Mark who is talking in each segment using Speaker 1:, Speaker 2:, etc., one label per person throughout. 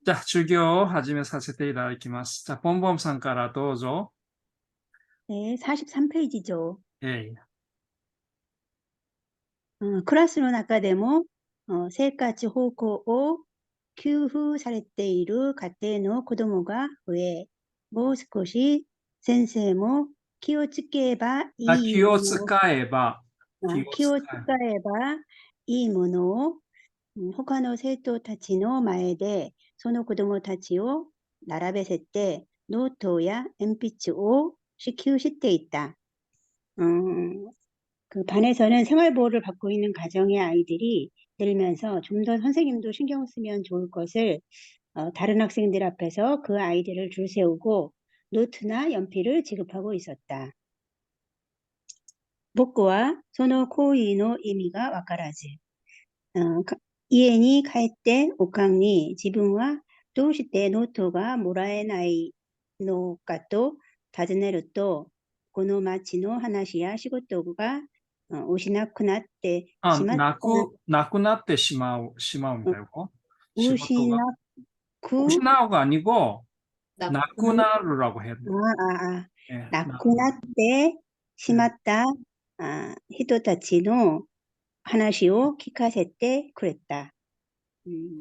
Speaker 1: じゃあ、授業を始めさせていただきます。じゃあ、ポンポンさんからどうぞ。
Speaker 2: 네, 43페이지죠.
Speaker 1: えい。
Speaker 2: クラスの中でも、生活方向を給付されている家庭の子供が増え、もう少し先生も気をつけばいい
Speaker 1: 気を
Speaker 2: ものを、
Speaker 1: 使えば、気を
Speaker 2: 気を使
Speaker 1: 使えば。
Speaker 2: えばいいものを、他の生徒たちの前でその子供たちを並べせてノートや鉛筆を支給していた。그 반에서는 생활보호를 받고 있는 가정의 아이들이 늘면서 좀 더 선생님도 신경 쓰면 좋을 것을 다른 학생들 앞에서 그 아이들을 줄 세우고 노트나 연필을 지급하고 있었다. 僕はその行為の意味がわからず、家に帰っておかんに自分はどうしてノートがもらえないのかと尋ねると、この町の話や仕事が失くなってしまった、
Speaker 1: なくなってしまうんだよ。仕事が。
Speaker 2: 失く、
Speaker 1: 失うが아니고、
Speaker 3: な、
Speaker 1: なくなる라고 해야 돼. 예,
Speaker 2: なくなってしまった人たちの話を聞かせてくれた。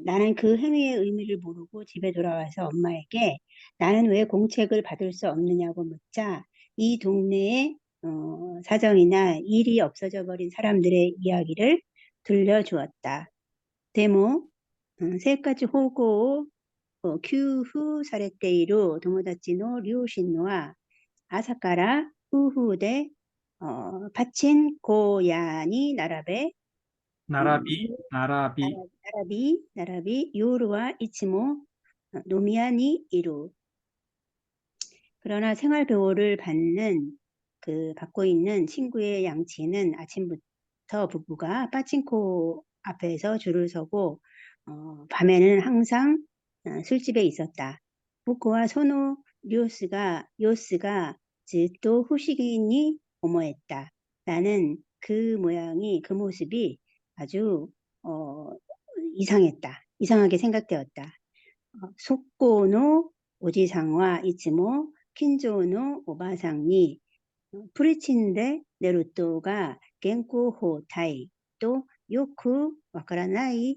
Speaker 2: 나는 그 행위의 의미를 모르고 집에 돌아와서 엄마에게 나는 왜 공책을 받을 수 없느냐고 묻자 이 동네에 사정이나 일이 없어져 버린 사람들의 이야기를 들려주었다. 데모, 生活保護を給付されている友達の両親は朝から夫婦でパチンコ屋に並び、夜はいつも飲み屋にいる. 그러나 생활보호를 받고 있는 친구의 양치는 아침부터 부부가 빠칭코 앞에서 줄을 서고, 밤에는 항상 술집에 있었다. 부부와 소노 요스가 ずっと不思議に思えた. 나는 그 모습이 아주 이상하게 생각되었다. 속고노 오지상과 이츠모 킨조노 오바상이 프리친데 네루토가 겐코 호타이 또 요쿠 와카라나이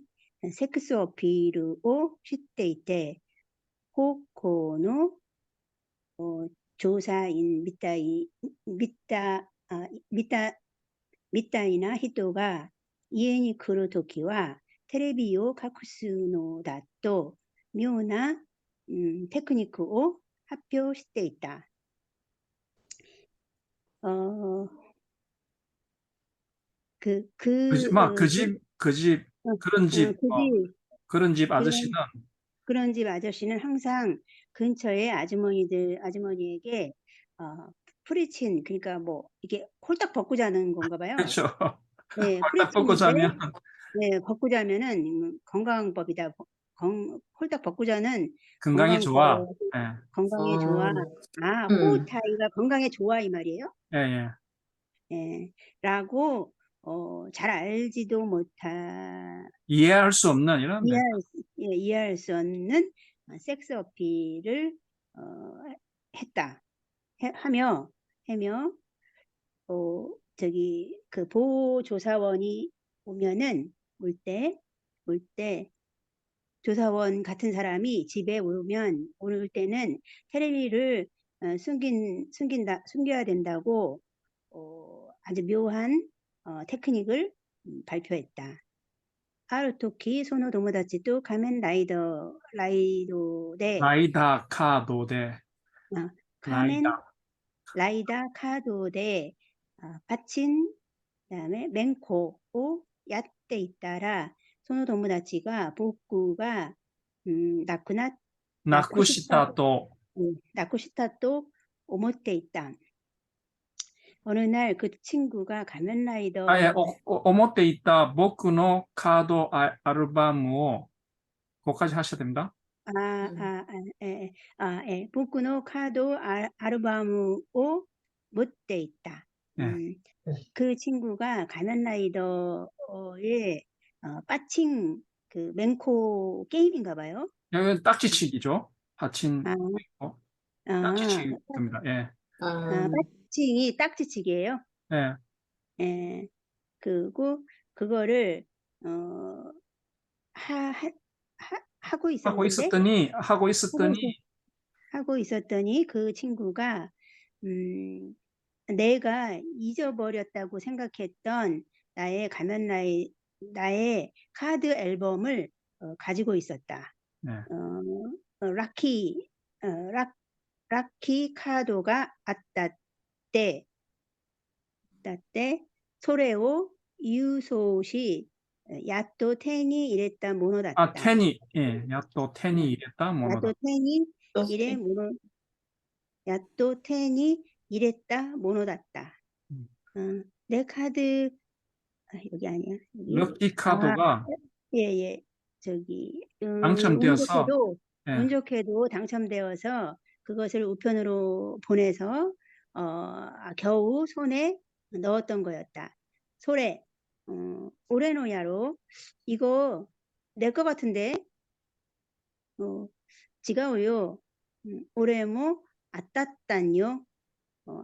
Speaker 2: 섹스 어필을 知っていて 호코노 조사인みたいな人が家に来るときはテレビを隠すのだと妙な、テクニックを発表していた。
Speaker 1: 그런 집 아저씨는
Speaker 2: 그런 집 아저씨는 항상 근처에 아주머니에게 프리친, 그러니까 뭐 이게 홀딱 벗고 자는 건가 봐요.
Speaker 1: 그렇죠.
Speaker 2: 네,
Speaker 1: 홀딱 벗고
Speaker 2: 프리친인데
Speaker 1: 자면
Speaker 2: 네, 벗고 자면은 건강법이다. 홀딱 벗고 자는
Speaker 1: 건강이 좋아.
Speaker 2: 건강에 좋아. 호타이가 건강에 좋아 이 말이에요?
Speaker 1: 예, 예.
Speaker 2: 예, 라고 잘 알지도
Speaker 1: 이해할 수 없는 이런
Speaker 2: 이해할 수 없는 섹스 어필을 하며 그 보호조사원이 올 때 조사원 같은 사람이 집에 올 때는 테레비를 숨겨야 된다고 아주 묘한 테크닉을 발표했다. ある時、その友達と仮面ライドで、
Speaker 1: ライダーカードで、
Speaker 2: 仮面ライダーカードで、パチン、그다음에 맹코をやっていたら、その友達が僕がなくしたと思っていた. 어느 날 그 친구가 가면 라이더
Speaker 1: 思っていた僕のカードアルバムを거기까지 하셔야 됩니다.
Speaker 2: 僕の 카드 아르바ムを 持っていた. 그 친구가 가면 라이더의 빠칭 그 맹코 게임인가 봐요.
Speaker 1: 여기는 딱지치기죠. 받침
Speaker 2: 아,
Speaker 1: 있고
Speaker 2: 아,
Speaker 1: 딱지치기입니다. 예.
Speaker 2: 빠칭이 딱지치기예요.
Speaker 1: 예.
Speaker 2: 예. 그리고 그거를 어, 하고
Speaker 1: 하고
Speaker 2: 있었는데
Speaker 1: 있었더니
Speaker 2: 하고, 하고 있었더니 그 친구가 내가 잊어버렸다고 생각했던 나의 카드 앨범을 가지고 있었다.
Speaker 1: 네.
Speaker 2: 라키 라키 카드가 아따 때 소레오 유소시 야또 테니 이랬다 모노다った.
Speaker 1: 아, 테니. 예. 야또 테니 이랬다 모노다.
Speaker 2: 야또 테니 이래 모노 야또 테니 이랬다 모노다った. 내 카드 여기 아니야. 여기.
Speaker 1: 럭키 카드가
Speaker 2: 예. 저기
Speaker 1: 당첨되어서 예.
Speaker 2: 운 좋게도 당첨되어서 그것을 우편으로 보내서 겨우 손에 넣었던 거였다. 소래 오레노야로 이거 내 거 같은데 지가오요 오레모 아따딴요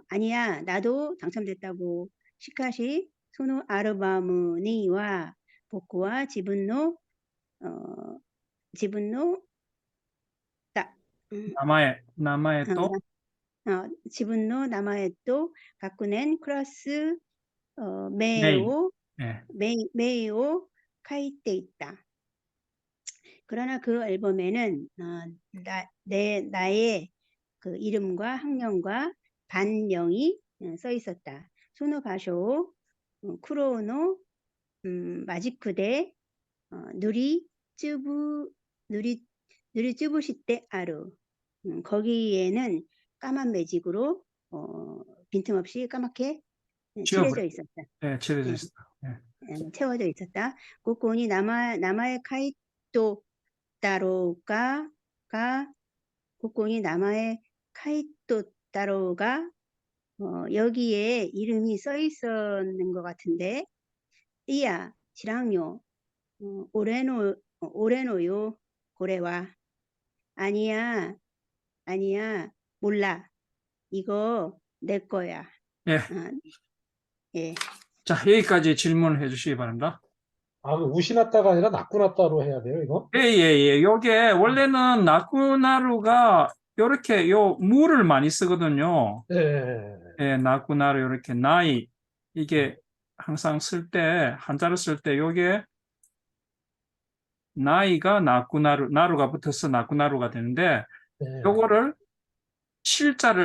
Speaker 2: 아니야 나도 당첨됐다고 시카시 소노 아르바무니와 복구와 지분노 다
Speaker 1: 남아에 또
Speaker 2: 지분노 남아에 또 갖고 낸 클래스
Speaker 1: 메이.
Speaker 2: 메이오
Speaker 1: 예.
Speaker 2: 메이오 카이테 있다. 그러나 그 앨범에는 나의 그 이름과 학년과 반명이 써 있었다. 소노바쇼 쿠로노 마지쿠데 누리 쯔부시떼 아루 거기에는 까만 매직으로 빈틈없이 까맣게 칠해져 있었다.
Speaker 1: 예, 칠해져 있었다. 예.
Speaker 2: 채워져 있었다. 고코니 나마의 카이토 따로가 고코니 나마의 카이토 따로가 여기에 이름이 써 있었는 것 같은데 이야 지랑요 오레노요 고래와 아니야 몰라 이거 내 거야.
Speaker 1: 예.
Speaker 2: 예.
Speaker 1: 자, 여기까지 질문을 해주시기 바랍니다.
Speaker 3: 아, 우시나따가 아니라 나꾸나따로 해야 돼요, 이거?
Speaker 1: 예. 요게 원래는 나쿠나루가 요렇게 요 무를 많이 쓰거든요. 예, 나쿠나루 요렇게 나이 이게 항상 쓸 때 한자를 쓸 때 요게 나이가 나루가 붙어서 나쿠나루가 되는데 요거를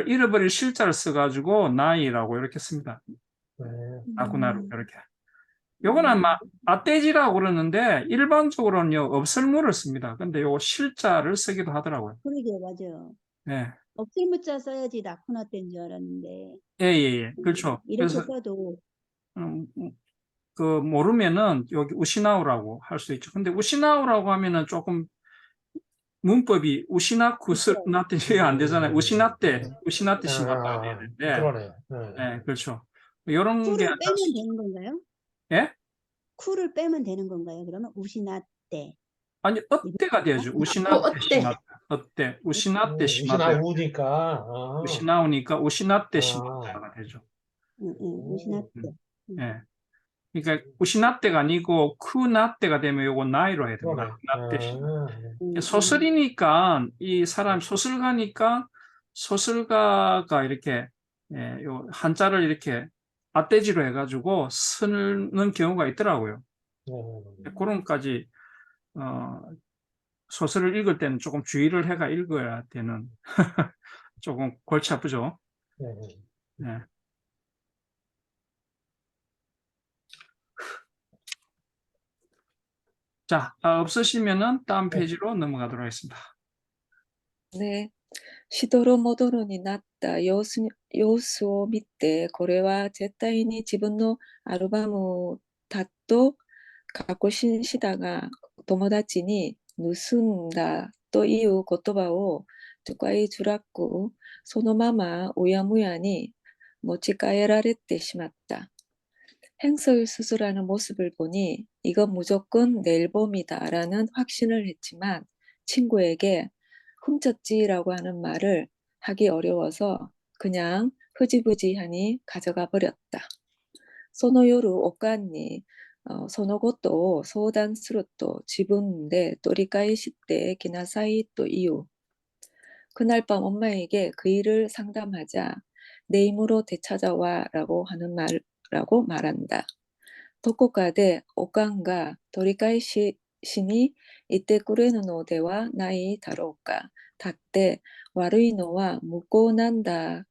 Speaker 1: 잃어버릴 실자를 써가지고 나이라고 이렇게 씁니다. 나쿠나루 이렇게. 요거는 아마 아떼지라고 그러는데 일반적으로는 없을무를 씁니다. 근데 요거 실자를 쓰기도 하더라고요.
Speaker 2: 그러게 맞아요.
Speaker 1: 네.
Speaker 2: 없을무자 써야지 나쿠나 때인 줄 알았는데.
Speaker 1: 예. 그렇죠.
Speaker 2: 이렇게
Speaker 1: 그래서
Speaker 2: 써도
Speaker 1: 그 모르면은 여기 우시나우라고 할 수 있죠. 근데 우시나우라고 하면은 조금 문법이 우시나쿠스나떼 안 되잖아요. 우시나떼 시나떼 돼야 되는데.
Speaker 3: 그러네요.
Speaker 1: 네, 그렇죠. 이런 게
Speaker 2: 쿠를 빼면 되는 건가요?
Speaker 1: 예?
Speaker 2: 쿠를 빼면 되는 건가요? 그러면 우시나떼.
Speaker 1: 아니, 어때가 되죠. 우시나떼 시나떼. 어때? 우시나떼 시나떼.
Speaker 3: 우시나우니까.
Speaker 1: 우시나우니까 우시나떼 시나떼가 되죠.
Speaker 2: 우시나떼.
Speaker 1: 예. 그러니까 우시나떼가 아니고 쿠나떼가 되면 요거 나이로 해야 됩니다. 나떼 시나떼. 소설이니까 이 사람 소설가니까 소설가가 이렇게 요 한자를 이렇게 앗대지로 해가지고 쓰는 경우가 있더라고요. 그런까지 소설을 읽을 때는 조금 주의를 해가 읽어야 되는 조금 골치 아프죠. 네. 자, 없으시면은 다음 페이지로 넘어가도록 하겠습니다.
Speaker 4: 네. しどろもどろになった様子を見て、これは絶対に自分のアルバムだと確信したが、友達に盗んだという言葉を使いづらく、そのままうやむやに持ち帰られてしまった。 행서를 수술하는 모습을 보니 이건 무조건 내 앨범이다라는 확신을 했지만 친구에게 훔쳤지라고 하는 말을 하기 어려워서 그냥 흐지부지하니 가져가 버렸다. その夜、おかんに、そのことを相談すると自分で取り返してきなさいと言う。 그날 밤 엄마에게 그 일을 상담하자 내 힘으로 되찾아와 라고 하는 말라고 말한다. どこかでおかんが取り返しに行ってくれるのではないだろうか。だって悪いのは向こうなんだ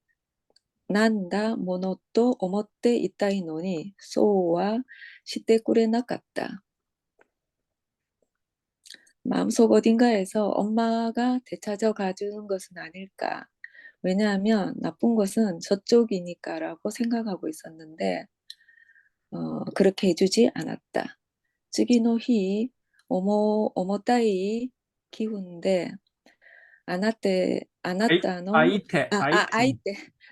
Speaker 4: ものと思っていたいのにそうはしてくれなかった. 마음속 어딘가에서 엄마가 되찾아 가주는 것은 아닐까. 왜냐하면 나쁜 것은 저쪽이니까라고 생각하고 있었는데 그렇게 해주지 않았다. 次の日、重たい気分であなたの、
Speaker 1: 相手。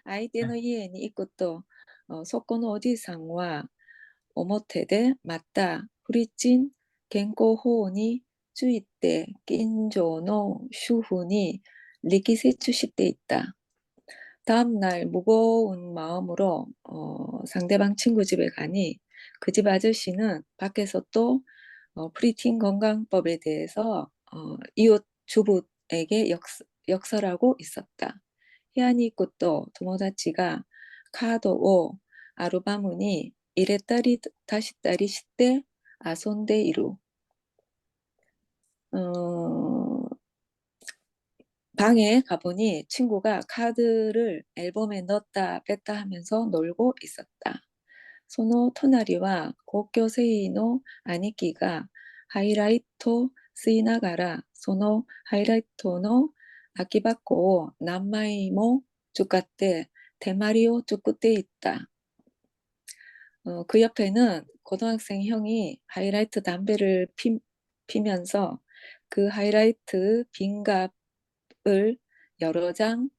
Speaker 4: 相手の家に行くと、そこのおじいさんは表でまたフリチン健康法について近所の主婦に力説していた. 다음 날 무거운 마음으로 상대방 친구 집에 가니 그 집 아저씨는 밖에서 또 프리틴 건강법에 대해서 이웃 주부에게 역설하고 있었다. 혜안이 있고 또 도모다치가 카도を アルバムに入れたり足したりして遊んでいる. 방에 가보니 친구가 카드를 앨범에 넣었다 뺐다 하면서 놀고 있었다. その隣は高校生の兄貴がハイライト吸いながらそのハイライトの空き箱を何枚も使って手まりを作っていった. 그 옆에는 고등학생 형이 하이라이트 담배를 피면서 그 하이라이트 빈갑을 여러 장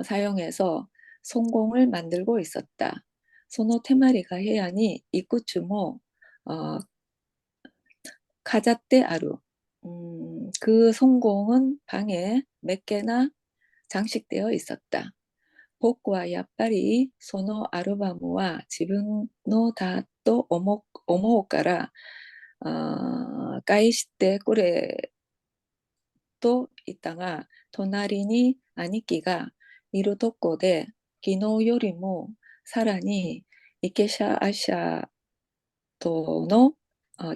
Speaker 4: 사용해서 송공을 만들고 있었다. その手まりが部屋にいくつも 가잣대 아루. 그 송공은 방에 몇 개나 장식되어 있었다. 僕はやっぱりそのアルバムは自分のだと思うから返してくれと言ったが隣に兄貴がいるとこで昨日よりもさらにイケシャアシャとの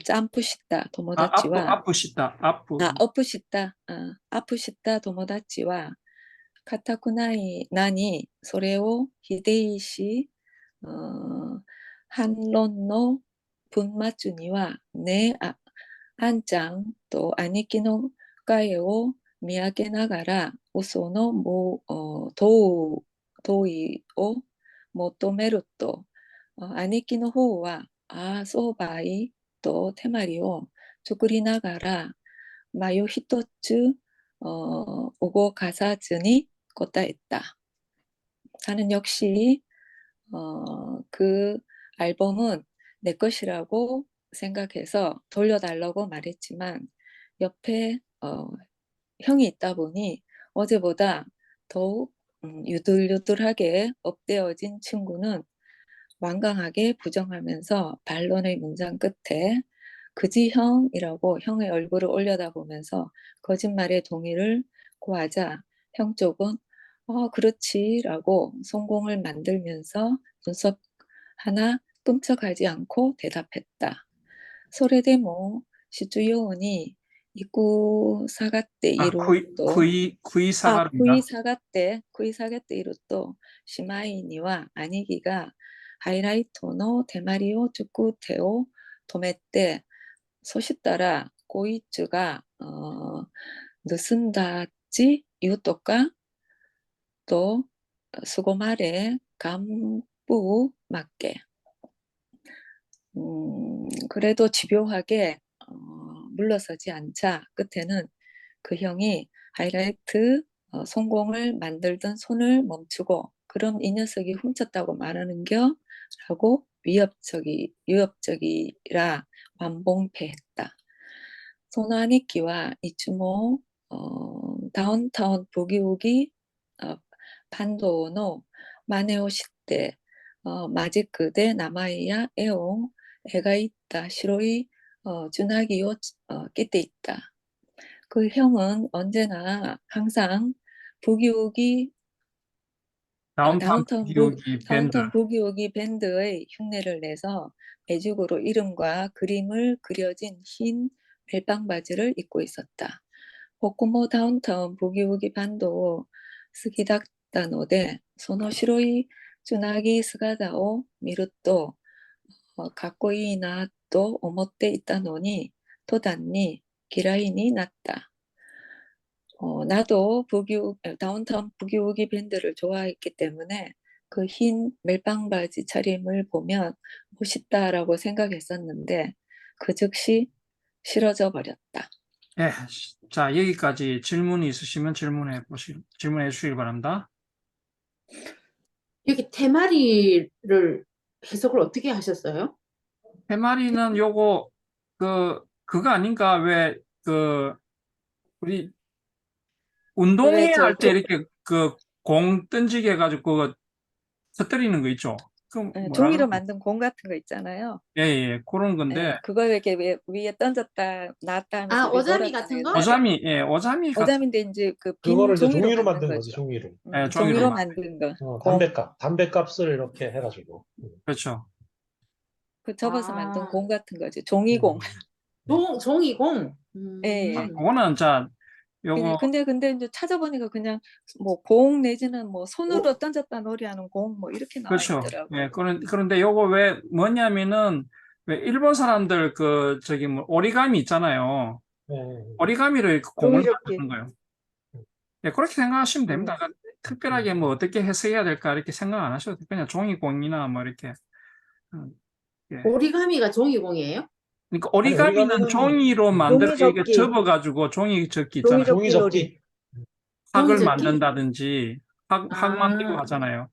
Speaker 4: 점프した友達は
Speaker 1: アップした
Speaker 4: 友達は固くない나니それを秀いし반론의 분맞추니와 내 한장 또兄貴の가에を見上げながら嘘の同意を求めると兄貴の方はそうばいと手まりを作りながら마요一つ오고 가사즈니答えた. 나는 역시 그 앨범은 내 것이라고 생각해서 돌려달라고 말했지만 옆에 형이 있다 보니 어제보다 더욱 유들유들하게 업되어진 친구는 완강하게 부정하면서 반론의 문장 끝에 그지 형이라고 형의 얼굴을 올려다보면서 거짓말에 동의를 구하자 형 쪽은 그렇지라고 송공을 만들면서 눈썹 하나 끔찍하지 않고 대답했다. それでも 시주요원이 입구 사갓대 이루또
Speaker 1: 구이 사가른다.
Speaker 4: 구이 사갓대 이루또 시마이니와 아니기가 하이라이토의 대마리오 축구테오 도메때 소식 따라 고이츠가 늦은다지 이웃도까 또 수고말에 간부 맞게 그래도 집요하게 물러서지 않자 끝에는 그 형이 하이라이트 송공을 만들던 손을 멈추고 그럼 이 녀석이 훔쳤다고 말하는겨? 라고 위협적이라 완봉패했다.その兄貴はいつもダウンタウンブギウギバンドの真似をしてマジックで名前や絵を描いた白い주나기を끼때 있다. 그 형은 언제나 항상 부기우기
Speaker 1: 다운타운 부기우기 밴드.
Speaker 4: 다운타운 부기우기 밴드의 흉내를 내서 매직으로 이름과 그림을 그려진 흰 멜빵 바지를 입고 있었다. 복구모 다운타운 부기우기 반도 스기닥다노데 소노 시로이 주나기 스가다오 미루또 가꼬이나 또 오모때 있다노니 도단니 기라이니 났다. 나도 다운타운 부기우기 밴드를 좋아했기 때문에 그 흰 멜빵 바지 차림을 보면 멋있다라고 생각했었는데 그 즉시 싫어져 버렸다.
Speaker 1: 예, 자, 여기까지 질문이 있으시면 질문해 주시기 바랍니다.
Speaker 5: 여기 테마리를 해석을 어떻게 하셨어요?
Speaker 1: 해마리는 요거, 그거 아닌가? 우리 운동회
Speaker 4: 왜
Speaker 1: 할 때 이렇게 공 던지게 해가지고 그거 터뜨리는 거 있죠? 그 뭐라
Speaker 4: 종이로
Speaker 1: 그러나?
Speaker 4: 만든 공 같은 거 있잖아요.
Speaker 1: 예, 그런 건데,
Speaker 4: 예, 그걸 이렇게 위에 던졌다 놨다 하면서
Speaker 5: 아,
Speaker 4: 우리
Speaker 5: 오자미
Speaker 4: 놀았잖아요,
Speaker 5: 같은 거?
Speaker 4: 옛날에.
Speaker 1: 오자미 같은,
Speaker 4: 오자미인데 이제 그 빈
Speaker 3: 그거를 이제
Speaker 4: 종이로
Speaker 3: 종이로
Speaker 4: 만든
Speaker 3: 만든 거지,
Speaker 4: 거죠.
Speaker 3: 종이로.
Speaker 1: 예,
Speaker 4: 종이로
Speaker 1: 종이로
Speaker 4: 만든 거.
Speaker 3: 담배값을 이렇게 해가지고.
Speaker 1: 그렇죠.
Speaker 4: 그 접어서 만든
Speaker 5: 아.
Speaker 4: 공 같은 거지. 종이공.
Speaker 5: 종이공.
Speaker 4: 예,
Speaker 1: 아,
Speaker 4: 예.
Speaker 1: 그거는 자, 요거,
Speaker 4: 근데 이제 찾아보니까 그냥 뭐 공 내지는 뭐 손으로 던졌다 놀이하는 공 뭐 이렇게 나와
Speaker 1: 그렇죠.
Speaker 4: 있더라고요.
Speaker 1: 예, 그런데 요거 왜 뭐냐면은, 왜 일본 사람들 오리가미 있잖아요.
Speaker 3: 예.
Speaker 1: 오리가미를 이렇게 공을
Speaker 6: 종이접기.
Speaker 1: 만드는 거예요. 예, 그렇게 생각하시면 됩니다. 그러니까 특별하게 뭐 어떻게 해석해야 될까 이렇게 생각 안 하셔도 돼요. 그냥 종이공이나 뭐 이렇게. 예.
Speaker 5: 오리가미가 종이공이에요?
Speaker 1: 그러니까 오리가미는
Speaker 3: 오리가미는
Speaker 1: 종이로 만들어 이게
Speaker 6: 종이접기.
Speaker 1: 접어가지고 종이접기 있잖아요.
Speaker 6: 종이접기 놀이.
Speaker 3: 종이접기.
Speaker 1: 학을
Speaker 5: 종이접기?
Speaker 1: 만든다든지 학
Speaker 5: 아.
Speaker 1: 만들고 하잖아요.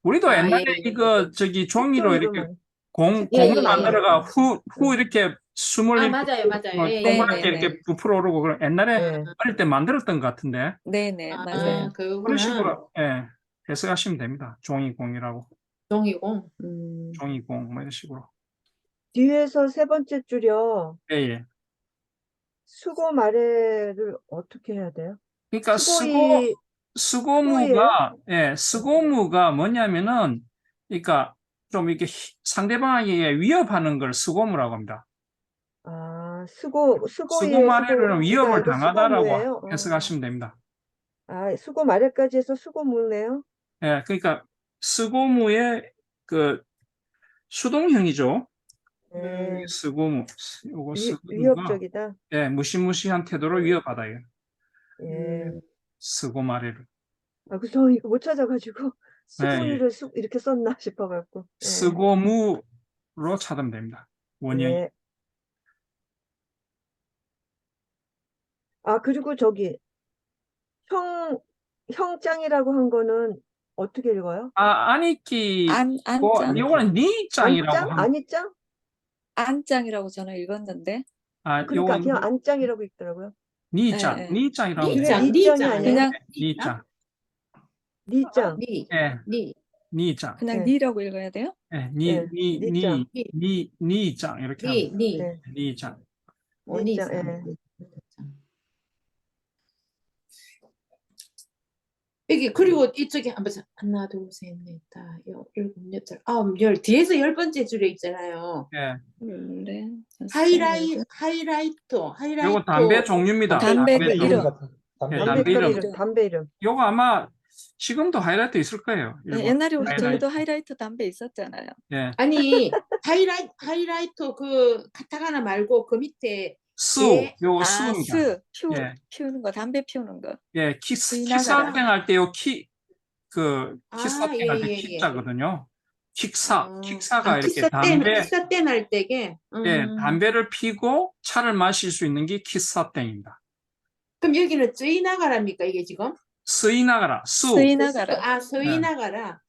Speaker 1: 우리도
Speaker 5: 아,
Speaker 1: 옛날에
Speaker 5: 예, 예.
Speaker 1: 이거 종이로 이렇게
Speaker 6: 종이로만.
Speaker 1: 공을
Speaker 5: 예, 예.
Speaker 1: 만들어가 후 이렇게 숨을
Speaker 5: 아,
Speaker 1: 이렇게
Speaker 5: 맞아요. 예,
Speaker 1: 동그랗게
Speaker 4: 네,
Speaker 1: 이렇게
Speaker 4: 네.
Speaker 1: 부풀어 오르고 그런 옛날에
Speaker 6: 네.
Speaker 1: 어릴 때 만들었던 것 같은데
Speaker 4: 네네, 맞아요.
Speaker 1: 그런
Speaker 5: 그거구나.
Speaker 1: 식으로 예, 해석하시면 됩니다. 종이공이라고
Speaker 5: 종이공.
Speaker 1: 종이공 뭐 이런 식으로.
Speaker 6: 뒤에서 세 번째 줄이요.
Speaker 1: 예.
Speaker 6: 수고 말해를 어떻게 해야 돼요?
Speaker 1: 그러니까
Speaker 6: 수고이
Speaker 1: 스고무가 뭐냐면은 그러니까 좀 이렇게 상대방에게 위협하는 걸 스고무라고 합니다.
Speaker 6: 수고의
Speaker 1: 스고마레는 위협을
Speaker 6: 이거
Speaker 1: 당하다라고
Speaker 6: 수고무예요?
Speaker 1: 해석하시면 됩니다.
Speaker 6: 수고 말해까지 해서 수고무네요.
Speaker 1: 예, 그러니까 스고무의 수동형이죠. 스고무, 요거 스고무가
Speaker 6: 위협적이다.
Speaker 1: 예, 무시무시한 태도로 위협하다.
Speaker 6: 예.
Speaker 1: 스고마레를.
Speaker 6: 그래서 이거 못 찾아가지고 수고이를
Speaker 1: 예.
Speaker 6: 이렇게 썼나 싶어갖고. 예.
Speaker 1: 스고무로 찾으면 됩니다. 원형이.
Speaker 6: 예. 그리고 저기 형짱이라고 한 거는 어떻게 읽어요?
Speaker 1: 아니키,
Speaker 4: 안짱?
Speaker 1: 요거는 니짱이라고
Speaker 6: 안짱?
Speaker 1: 합니다.
Speaker 6: 아니짱?
Speaker 4: 안짱이라고 저는 읽었는데.
Speaker 6: 그러니까
Speaker 1: 요건
Speaker 6: 그냥 안짱이라고 읽더라고요.
Speaker 1: 니짱,
Speaker 4: 예, 예.
Speaker 1: 니짱이라고 합니다.
Speaker 5: 니짱,
Speaker 6: 니짱이
Speaker 5: 니짱.
Speaker 6: 아니에요?
Speaker 4: 그냥
Speaker 1: 니짱.
Speaker 6: 니짱.
Speaker 1: 예,
Speaker 5: 니.
Speaker 1: 니짱.
Speaker 4: 그냥
Speaker 6: 네.
Speaker 4: 니라고 읽어야 돼요?
Speaker 1: 예,
Speaker 6: 니짱.
Speaker 1: 니짱 이렇게 합니다.
Speaker 5: 니.
Speaker 6: 네.
Speaker 1: 니짱.
Speaker 6: 니짱. 예.
Speaker 5: 여기 그리고 이쪽에 한번 하나, 둘, 셋, 넷, 다, 일곱, 여덟, 아홉, 열 뒤에서 10번째 줄에 있잖아요.
Speaker 1: 예,
Speaker 4: 둘, 셋,
Speaker 5: 하이라이트.
Speaker 1: 요거 담배 종류입니다.
Speaker 4: 담배
Speaker 1: 종류.
Speaker 4: 이름.
Speaker 1: 예,
Speaker 6: 담배
Speaker 1: 담배 이름.
Speaker 6: 이름. 담배 이름.
Speaker 1: 요거 아마 지금도 하이라이트 있을 거예요.
Speaker 4: 네,
Speaker 1: 일본.
Speaker 4: 옛날에 우리
Speaker 1: 하이라이트.
Speaker 4: 저희도 하이라이트 담배 있었잖아요.
Speaker 1: 예,
Speaker 5: 아니, 하이라이트 그 카타카나 말고 그 밑에
Speaker 1: 요거 수입니다. 예.
Speaker 4: 피우는 거, 담배 피우는 거.
Speaker 1: 예,
Speaker 4: 지나가라.
Speaker 1: 키사땡 할 때 요 키사땡 할 때
Speaker 5: 예.
Speaker 1: 키자거든요. 킥사가 이렇게
Speaker 5: 키사땐 할 때게.
Speaker 1: 예, 담배를 피고 차를 마실 수 있는 게 키사땡입니다.
Speaker 5: 그럼 여기는 쯔이나가랍니까 이게 지금?
Speaker 1: 스이나가라,
Speaker 4: 스이나가라.
Speaker 5: 스이나가라.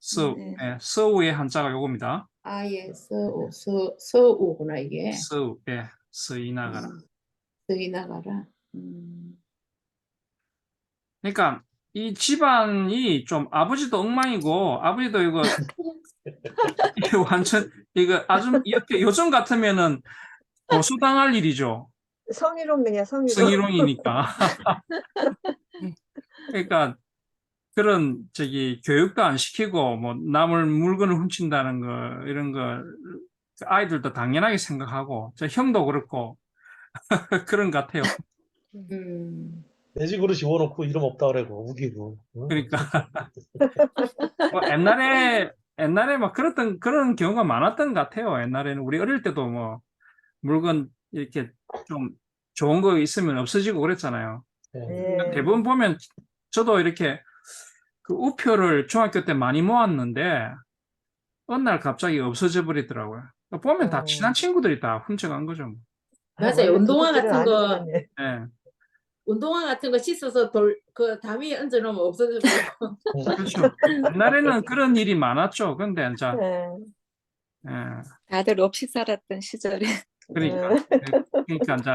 Speaker 1: 예, 서우의 한자가 요겁니다.
Speaker 5: 아예 서우구나 이게.
Speaker 1: 서우, 예, 서이 나가라.
Speaker 5: 서이 나가라.
Speaker 1: 그러니까 이 집안이 좀 아버지도 엉망이고 아버지도 이거 이게 완전 이거 아주 옆에 요즘 같으면은 고소당할 일이죠.
Speaker 6: 성희롱이야, 성희롱.
Speaker 1: 성희롱이니까. 그러니까 그런 교육도 안 시키고 뭐 남을 물건을 훔친다는 거 이런 거 아이들도 당연하게 생각하고 저 형도 그렇고 그런 것 같아요.
Speaker 3: 돼지 그릇 입어놓고 이름 없다 그러고 우기고. 응?
Speaker 1: 그러니까 뭐 옛날에 막 그런 경우가 많았던 것 같아요. 옛날에는 우리 어릴 때도 뭐 물건 이렇게 좀 좋은 거 있으면 없어지고 그랬잖아요.
Speaker 6: 네.
Speaker 1: 대부분 보면 저도 이렇게 그 우표를 중학교 때 많이 모았는데 어느 날 갑자기 없어져 버리더라고요. 보면 다 친한 친구들이 다 훔쳐간 거죠. 뭐.
Speaker 5: 맞아요.
Speaker 6: 원래
Speaker 5: 운동화
Speaker 6: 도둑들은
Speaker 5: 같은 거,
Speaker 6: 아니더만요.
Speaker 1: 예.
Speaker 5: 운동화 같은 거 씻어서 그 담 위에 얹어놓으면 없어져 버리고.
Speaker 1: 그렇죠. 옛날에는 그런 일이 많았죠. 근데 이제
Speaker 6: 네.
Speaker 1: 예,
Speaker 4: 다들 없이 살았던 시절에
Speaker 1: 그러니까 그러니까 이제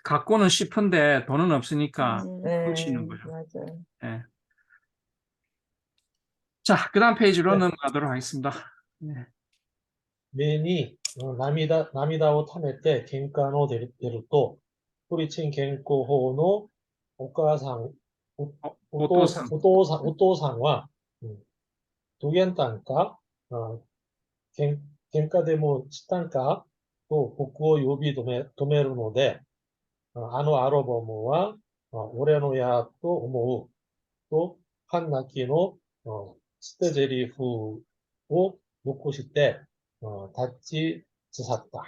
Speaker 1: 갖고는 싶은데 돈은 없으니까
Speaker 6: 네,
Speaker 1: 훔치는 거죠.
Speaker 6: 맞아요.
Speaker 1: 예. 자, 그다음 페이지로
Speaker 3: 네.
Speaker 1: 넘어가도록 하겠습니다. 네.
Speaker 3: 目に涙を溜めて喧嘩の出ると、プリチン健康法のお母さん、お父さんは、どげんたんか、喧嘩でもしたんかと僕を呼び止めるので、あのアルバムは、俺のやと思うと、半泣きの捨て台詞を残して、다치 짖었다.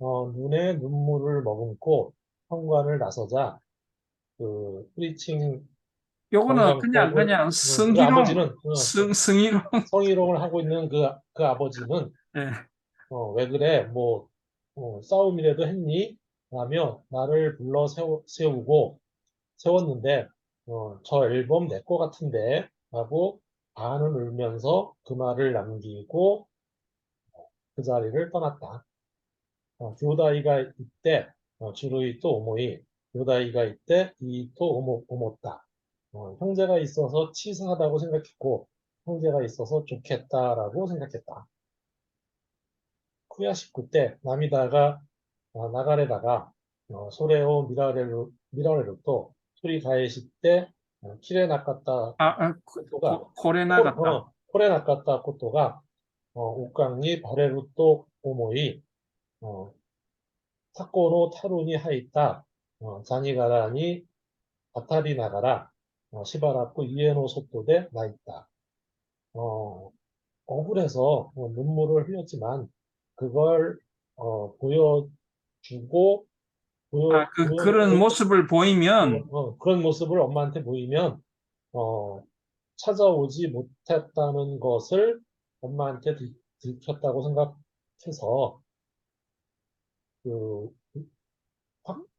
Speaker 3: 눈에 눈물을 머금고 현관을 나서자 프리칭
Speaker 1: 요거는 그냥
Speaker 3: 건강법을
Speaker 1: 그냥
Speaker 3: 그 아버지는
Speaker 1: 성희롱.
Speaker 3: 성희롱을 하고 있는 그 아버지는
Speaker 1: 예.
Speaker 3: 왜 그래? 뭐 싸움이라도 했니? 라며 나를 불러 세웠는데 저 앨범 내 거 같은데 라고 반은 울면서 그 말을 남기고 그 자리를 떠났다. 교다이가 이때 주루이 또 오모이 교다이가 이때 이 또 오모다. 형제가 있어서 치사하다고 생각했고 형제가 있어서 좋겠다라고 생각했다. 쿠야 19때 나미다가 나가레다가 소레오 미라레를 또 소리 가해시 때 키레 나갔다 코토가
Speaker 1: 고래 나갔다.
Speaker 3: 코레 나갔다 코토가 옥강이 바레루 또 오모이 사코노 타루니 하이타 자니가라니 바타리 나가라 시바라쿠 이에노 소토데 나있다. 억울해서 눈물을 흘렸지만 그걸 보여주고
Speaker 1: 그런 모습을 보이면
Speaker 3: 그런 모습을 엄마한테 보이면 찾아오지 못했다는 것을 엄마한테 들켰다고 생각해서 그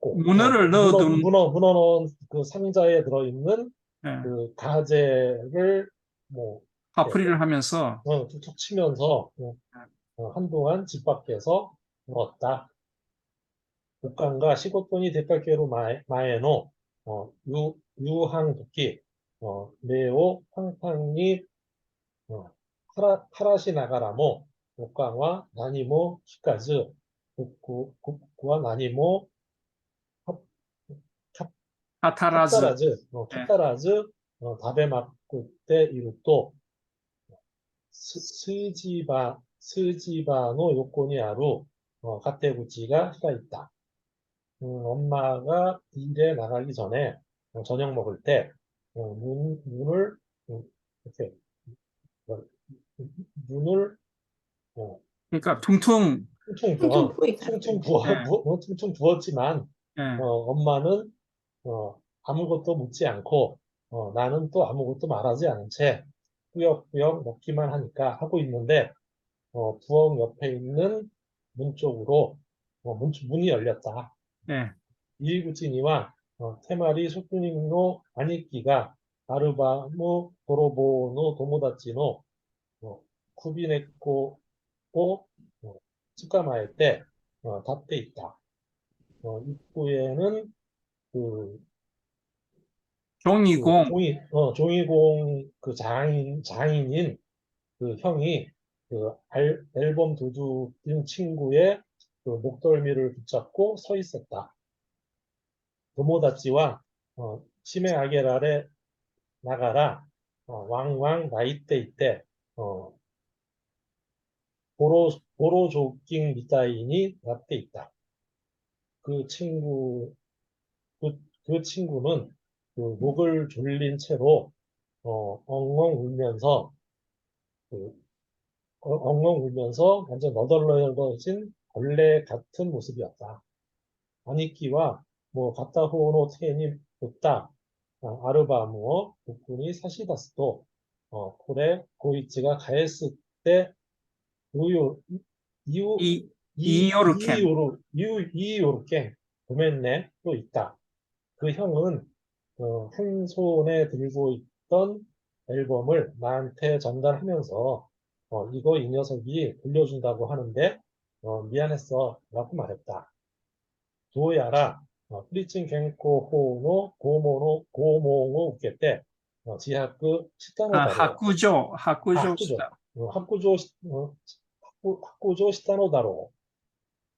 Speaker 1: 문어를 넣어둔
Speaker 3: 문어넣은 그 상자에 들어있는
Speaker 1: 예,
Speaker 3: 그 가재를 뭐
Speaker 1: 화풀이를 하면서
Speaker 3: 툭툭 치면서 한동안 집 밖에서 울었다. 북한과 시고토니 대가케로 마에노 유항도끼 네오 팡팡니 하라시 나가라모 북한과 나니모 히카즈 북구와 나니모
Speaker 1: 카타라즈.
Speaker 3: 카타라즈 다베마쿠 때 이루또 스지바노 요건이 아루 가테구치가 히가 있다. 엄마가 일에 나가기 전에 저녁 먹을 때 눈을 이렇게 눈을
Speaker 1: 그러니까 퉁퉁
Speaker 3: 퉁퉁 부었지만
Speaker 1: 예,
Speaker 3: 엄마는 아무것도 묻지 않고 나는 또 아무것도 말하지 않은 채 꾸역꾸역 먹기만 하고 있는데 부엌 옆에 있는 문 쪽으로 문이 열렸다.
Speaker 1: 예.
Speaker 3: 이구치니와 테마리 소쿠닝노 아니끼가 아르바무 도로보노 도모다치노 쿠비네코 오 츠카마에 때 닫돼 있다. 입구에는 그
Speaker 1: 종이공,
Speaker 3: 종이공 그 장인인 그 형이 그 앨범 도둑인 친구의 그 목덜미를 붙잡고 서 있었다. 도모다치와 치메 아게라레 나가라 왕왕 나이테 이때 보로조깅 미타이니 라떼 있다. 그 친구 그 친구는 그 목을 졸린 채로 엉엉 울면서 그 엉엉 울면서 완전 너덜너덜해진 벌레 같은 모습이었다. 아니키와 뭐 가타호노 테니 붙다 아르바무어 복군이 사시다스도 코레 고이치가 가했을 때 우유 이유
Speaker 1: 이요르켄.
Speaker 3: 이요르게 보냈네 또 있다. 그 형은 한 손에 들고 있던 앨범을 나한테 전달하면서 이거 이 녀석이 돌려준다고 하는데 미안했어 라고 말했다. 도야라 프리친 겐코 호노 고모노 우케 지하크 시타노다로
Speaker 1: 학구조
Speaker 3: 학구조 학구조 학구조 시타노다로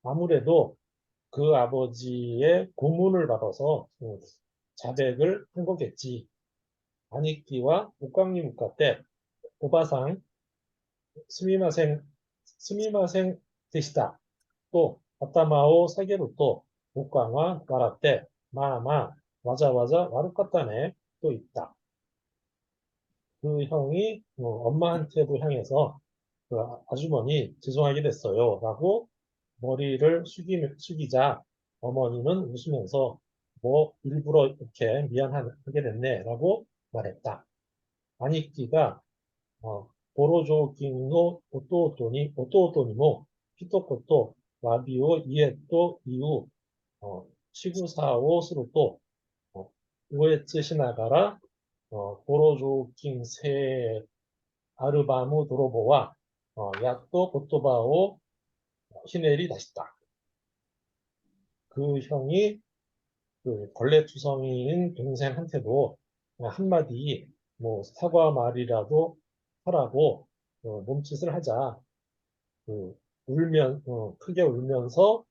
Speaker 3: 아무래도 그 아버지의 고문을 받아서 자백을 한 거겠지. 아니키와 옥강리 묵가 때 오바상 스미마생 되시다. 또 아타마오 사게로 또 옥강화 와라떼 마마 와자와자 와루카타네 또 있다. 그 형이 엄마한테도 향해서 그 아주머니 죄송하게 됐어요 라고 머리를 숙이자 어머니는 웃으면서 뭐 일부러 이렇게 미안하게 됐네 라고 말했다. 아니키가 보로조킹노 오토오토니모 히토코토 와비오 이에또 이후 시구사오 스로또 우에츠 시나가라 보로조킹 세 아르바무 도로보와 야또 고토바오 히네리 다시다. 그 형이 그 벌레투성이인 동생한테도 한마디 뭐 사과 말이라도 하라고 몸짓을 하자. 크게 울면서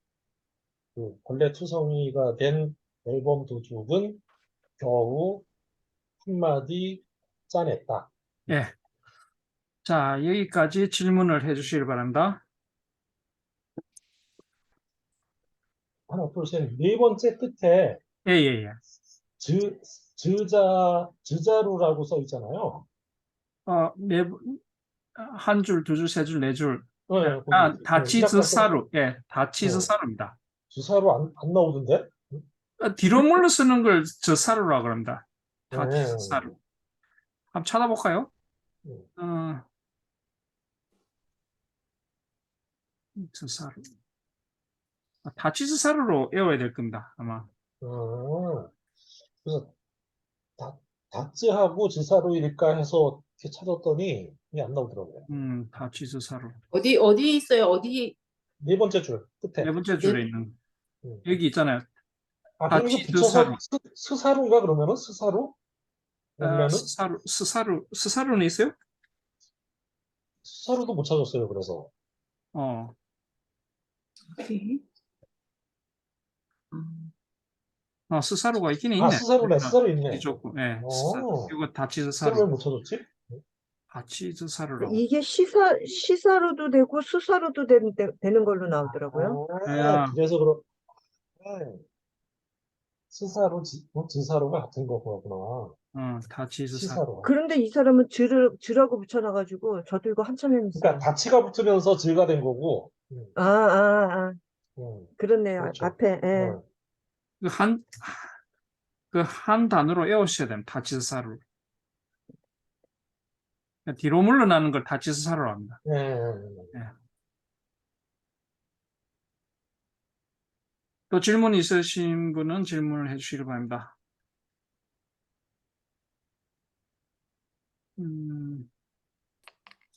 Speaker 3: 그 벌레투성이가 된 앨범 도둑은 겨우 한마디 짜냈다.
Speaker 1: 예. 자, 여기까지 질문을 해주시기 바랍니다.
Speaker 3: 하나, 둘, 셋. 네 번째 끝에
Speaker 1: 예, 예, 예.
Speaker 3: 즈자루라고 써 있잖아요.
Speaker 1: 한 줄, 두 줄, 세 줄, 네 줄.
Speaker 3: 거기
Speaker 1: 다치즈사루. 예, 다치즈사루입니다.
Speaker 3: 주사로 안 나오던데?
Speaker 1: 뒤로 물러 쓰는 걸 저사루라고 합니다.
Speaker 3: 네.
Speaker 1: 다치즈사루. 한번 찾아볼까요?
Speaker 3: 음.
Speaker 1: 저사루. 다치즈사루로 외워야 될 겁니다, 아마.
Speaker 3: 그래서 다츠하고 지사루일까 해서 이렇게 찾았더니 이게 안 나오더라고요.
Speaker 1: 다치즈사루.
Speaker 5: 어디 있어요? 어디?
Speaker 3: 네 번째 줄 끝에.
Speaker 1: 네 번째 줄에 있는.
Speaker 3: 음.
Speaker 1: 여기 있잖아요.
Speaker 3: 그래서 붙여서 스사루인가 그러면은 스사루? 아니면은
Speaker 1: 스사루는 있어요?
Speaker 3: 스사루도 못 찾았어요. 그래서
Speaker 1: 스사루가 있긴 있네.
Speaker 3: 스사루 있네.
Speaker 1: 좋고, 예. 이거 다치즈사루.
Speaker 3: 스사루 왜 못 찾았지?
Speaker 1: 다치즈사루라고.
Speaker 6: 이게 시사로도 되고 수사로도 되는 걸로 나오더라고요.
Speaker 3: 그래서 스사루, 지사루가 같은 거구나.
Speaker 1: 다치즈사루.
Speaker 3: 시사루.
Speaker 6: 그런데 이 사람은 즈라고 붙여놔가지고 저도 이거 한참 했는데.
Speaker 3: 그러니까 다치가 붙으면서 질가 된 거고.
Speaker 6: 그렇네요.
Speaker 3: 그렇죠.
Speaker 6: 앞에. 예.
Speaker 1: 한 단어로 외우셔야 됩니다. 다치즈사루. 뒤로 물러나는 걸 다치즈사루라고 합니다. 예. 또 질문 있으신 분은 질문을 해주시기 바랍니다.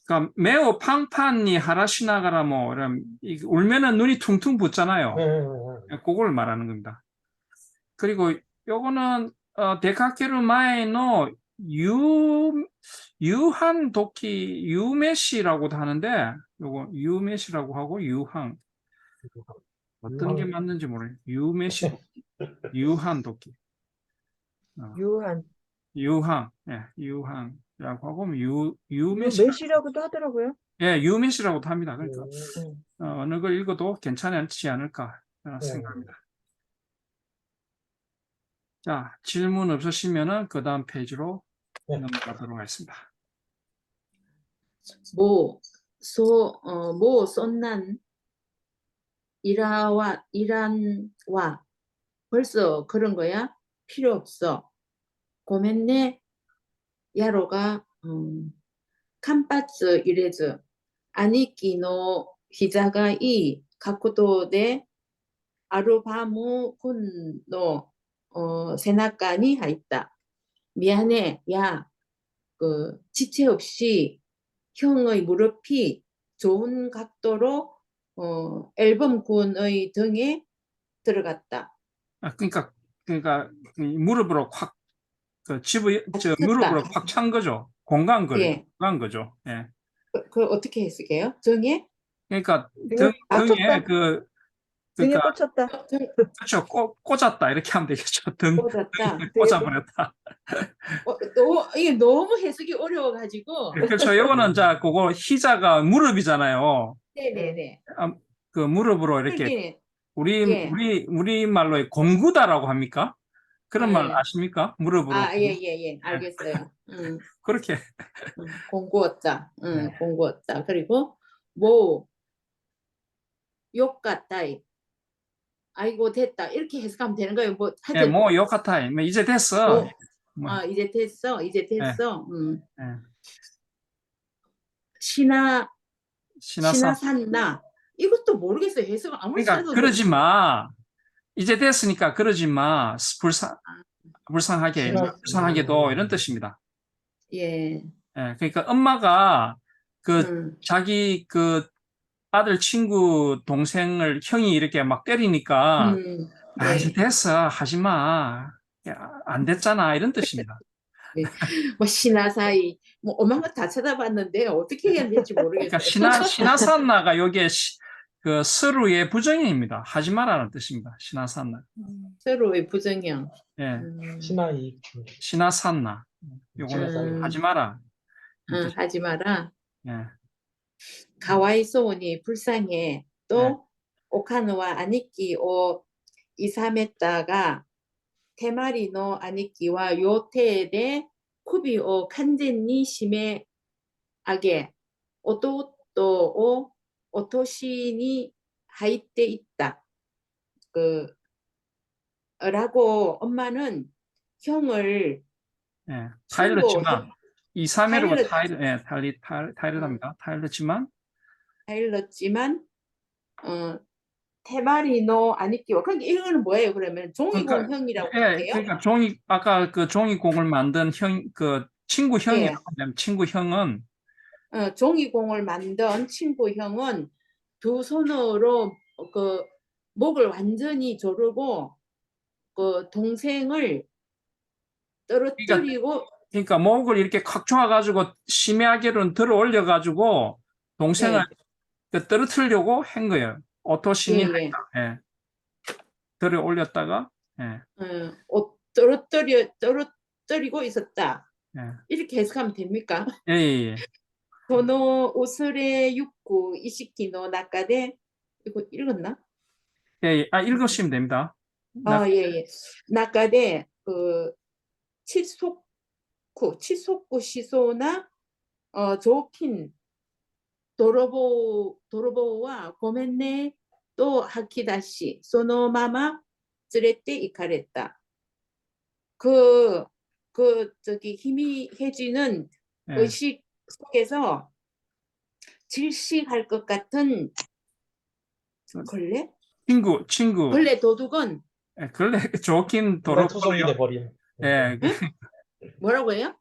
Speaker 1: 그러니까 매우 팡판니 하라시나가라 뭐 이런 울면은 눈이 퉁퉁 붓잖아요. 그걸 말하는 겁니다. 그리고 요거는 데카케르 마에노 유한 도끼 유메시라고도 하는데 요거 유메시라고 하고 유한 어떤 게 맞는지 모르겠어요. 유메시 도끼, 유한 도끼.
Speaker 6: 유한,
Speaker 1: 유한, 예, 유한이라고 하고 유메시,
Speaker 6: 유메시라고도 하더라고요.
Speaker 1: 예, 유메시라고도 합니다. 그러니까
Speaker 6: 음.
Speaker 1: 어느 걸 읽어도 괜찮지 않을까 생각합니다. 자, 질문 없으시면은 그 다음 페이지로
Speaker 3: 네.
Speaker 1: 넘어가도록 하겠습니다.
Speaker 5: 모 쏜난 이란와 벌써 그런 거야? 필요 없어. 고멘네 야로가 칸바츠 이레즈 아니키노 히자가 이 가쿠도で 아루바무 군노 세나까니 하있다. 미안해, 야, 그 지체 없이 형의 무릎이 좋은 각도로 앨범 군의 등에 들어갔다.
Speaker 1: 그러니까 무릎으로 확 무릎으로 확 찬 거죠. 공간
Speaker 5: 예.
Speaker 1: 거죠. 예.
Speaker 5: 그 어떻게 해석해요? 등에?
Speaker 1: 그러니까
Speaker 6: 등에
Speaker 1: 등에
Speaker 6: 꽂혔다. 등에
Speaker 1: 그러니까
Speaker 6: 꽂혔다.
Speaker 1: 그렇죠. 꽂았다 이렇게 하면 되겠죠. 등에
Speaker 5: 꽂았다.
Speaker 1: 꽂아버렸다.
Speaker 5: 이게 너무 해석이 어려워가지고.
Speaker 1: 그렇죠. 이거는 자 그거 희자가 무릎이잖아요.
Speaker 5: 네네네.
Speaker 1: 그 무릎으로 이렇게
Speaker 5: 그러기는
Speaker 1: 우리 말로 공구다라고 합니까? 그런 말
Speaker 5: 예.
Speaker 1: 아십니까? 무릎으로.
Speaker 5: 예. 알겠어요.
Speaker 1: 그렇게.
Speaker 5: 공구었다.
Speaker 1: 네.
Speaker 5: 공구었다. 그리고 뭐 욕같다이. 아이고 됐다. 이렇게 해석하면 되는 거예요. 뭐
Speaker 1: 예,
Speaker 5: 하여튼
Speaker 1: 뭐 요카타이. 뭐 이제 됐어. 뭐.
Speaker 5: 이제 됐어.
Speaker 1: 예. 시나산.
Speaker 5: 시나산나. 이것도 모르겠어요. 해석 아무리
Speaker 1: 그러니까
Speaker 5: 써도
Speaker 1: 그러지 마. 이제 됐으니까 그러지 마. 불쌍하게도 이런 뜻입니다.
Speaker 5: 예.
Speaker 1: 예, 그러니까 엄마가 자기 그 아들 친구 동생을 형이 이렇게 막 때리니까
Speaker 5: 네.
Speaker 1: 이제 됐어. 하지 마. 야, 안 됐잖아. 이런 뜻입니다.
Speaker 5: 뭐 시나사이 뭐 오만 거 다 찾아봤는데 어떻게 해야 될지
Speaker 1: 그러니까
Speaker 5: 모르겠어요.
Speaker 1: 시나산나가 여기에 그 서루의 부정형입니다. 하지 마라는 뜻입니다. 시나산나.
Speaker 5: 서로의 부정형.
Speaker 1: 예,
Speaker 3: 시나이.
Speaker 1: 시나산나. 요거는 하지 마라.
Speaker 5: 하지 마라.
Speaker 1: 예.
Speaker 5: 가와이소니 불쌍해. 또 오카노와 아니키 오 이사메타가 테마리노 아니키와 요테에 쿠비 오 칸젠니 심해 아게 오토토 오토시니 하이테 있다. 라고 엄마는 형을
Speaker 1: 예, 타일렀지만 2, 3회로가 타일렀답니다. 타일렀지만
Speaker 5: 테마리노 아니끼와 그러니까 이거는 뭐예요? 그러면 종이공형이라고 할게요.
Speaker 1: 그러니까 아까 그 종이공을 만든 친구 형이에요. 친구 형은
Speaker 5: 종이공을 만든 친구 형은 두 손으로 그 목을 완전히 조르고 그 동생을 떨어뜨리고
Speaker 1: 그러니까 목을 이렇게 콱 조아가지고 심야계로는 들어 올려가지고 동생을 떨어뜨리려고 한 거예요. 오토신이 예. 들어 올렸다가
Speaker 5: 떨어뜨리고 있었다. 이렇게 해석하면 됩니까?
Speaker 1: 예.
Speaker 5: この恐れゆく意識の中で 이거 읽었나?
Speaker 1: 예. 읽으시면 됩니다.
Speaker 5: 예. 中で 그 치솟고 시소나 조킨 도로보와 고멘네 또 하키다시 소노마마 連れて行かれた. 저기 희미해지는 의식 속에서 질식할 것 같은 걸레?
Speaker 1: 친구.
Speaker 5: 걸레 도둑은
Speaker 1: 조킨
Speaker 3: 투성이 돼버린.
Speaker 5: 뭐라고 해요?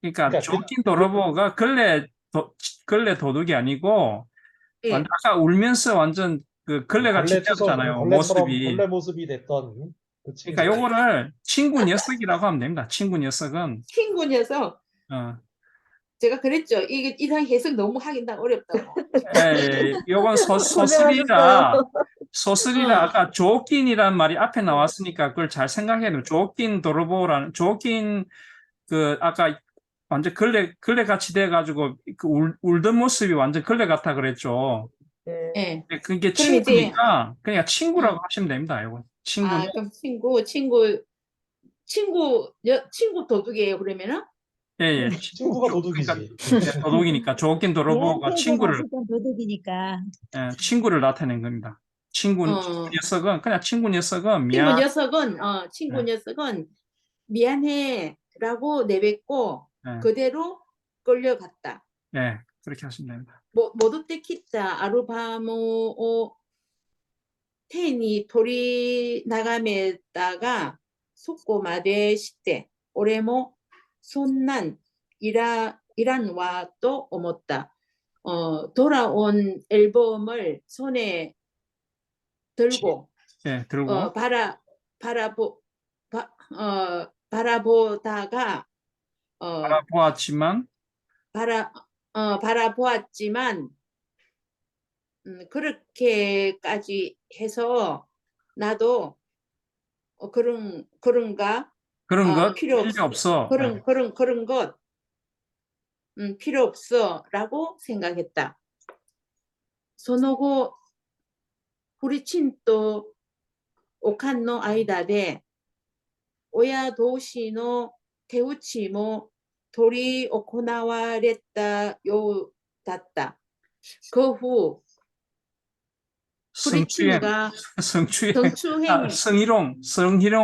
Speaker 1: 그러니까 조킨 도로보가 근래 걸레 도둑이 아니고
Speaker 5: 예.
Speaker 1: 완전 아까 울면서 완전 그 걸레같이 되었잖아요. 모습이.
Speaker 3: 벌레 모습이 됐던 그 친구.
Speaker 1: 그러니까 요거를 친구 녀석이라고 하면 됩니다. 친구 녀석은
Speaker 5: 친구 녀석. 제가 그랬죠. 이게 이상 해석 너무 하긴 다 어렵다고.
Speaker 1: 요건 소설이라 아까 조낀이란 말이 앞에 나왔으니까 그걸 잘 생각해야 돼요. 조낀 도로보라는 조낀 그 아까 완전 걸레 같이 돼가지고 그 울던 모습이 완전 걸레 같아 그랬죠.
Speaker 5: 예.
Speaker 1: 그게
Speaker 5: 그럼 이제
Speaker 1: 친구니까 그냥 친구라고 하시면 됩니다. 이거 친구는.
Speaker 5: 그럼 친구 도둑이에요, 그러면은?
Speaker 1: 예.
Speaker 3: 친구가 도둑이지.
Speaker 1: 그러니까 도둑이니까 조낀 도로보가 친구를
Speaker 2: 도둑이니까.
Speaker 1: 친구를 나타낸 겁니다. 친구 녀석은 그냥 친구 녀석은
Speaker 5: 친구
Speaker 1: 네.
Speaker 5: 녀석은 미안해라고 내뱉고
Speaker 1: 네.
Speaker 5: 그대로 끌려갔다.
Speaker 1: 네, 그렇게 하시면 됩니다.
Speaker 5: 모도테 키타 아루바모 오 테니 토리 나가메다가 속고 마데 시테 오레모 손난 이란와 또 오모다. 돌아온 앨범을 손에 들고
Speaker 1: 들고
Speaker 5: 바라보다가
Speaker 1: 바라보았지만
Speaker 5: 바라보았지만 그렇게까지 해서 나도 그런가
Speaker 1: 그런 것
Speaker 5: 필요
Speaker 1: 없어.
Speaker 5: 그런 것 필요 없어라고 생각했다. その後 후리친또 오칸노 아이다데親同士の手打ちも執り行われたようだった。그 후 후리친과
Speaker 1: 성희롱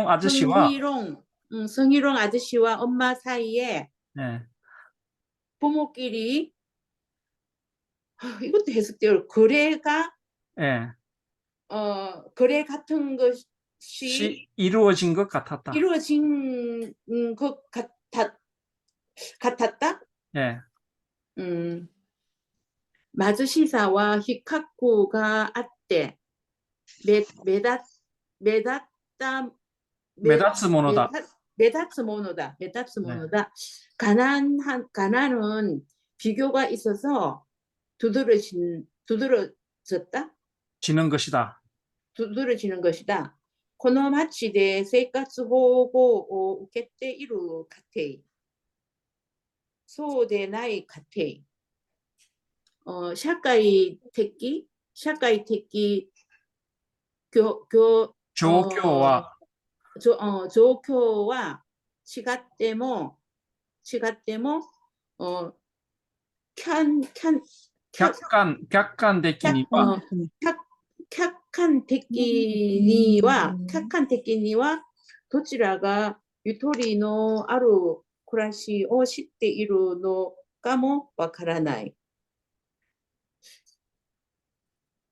Speaker 1: 아저씨와
Speaker 5: 성희롱 아저씨와 엄마 사이에 부모끼리 이것도 해석돼요. 거래가 거래 같은 것이
Speaker 1: 이루어진 것 같았다.
Speaker 5: 이루어진 것 같았다. 마즈시사와 히카쿠가 아때 메다츠모노다. 가난은 비교가 있어서 두드러졌다.
Speaker 1: 지는 것이다.
Speaker 5: 두드러지는 것이다. この町で生活保護を受けている家庭、そうでない家庭、社会的状況は違っても客観的にはどちらがゆとりのある暮らしを知っているのかもわからない。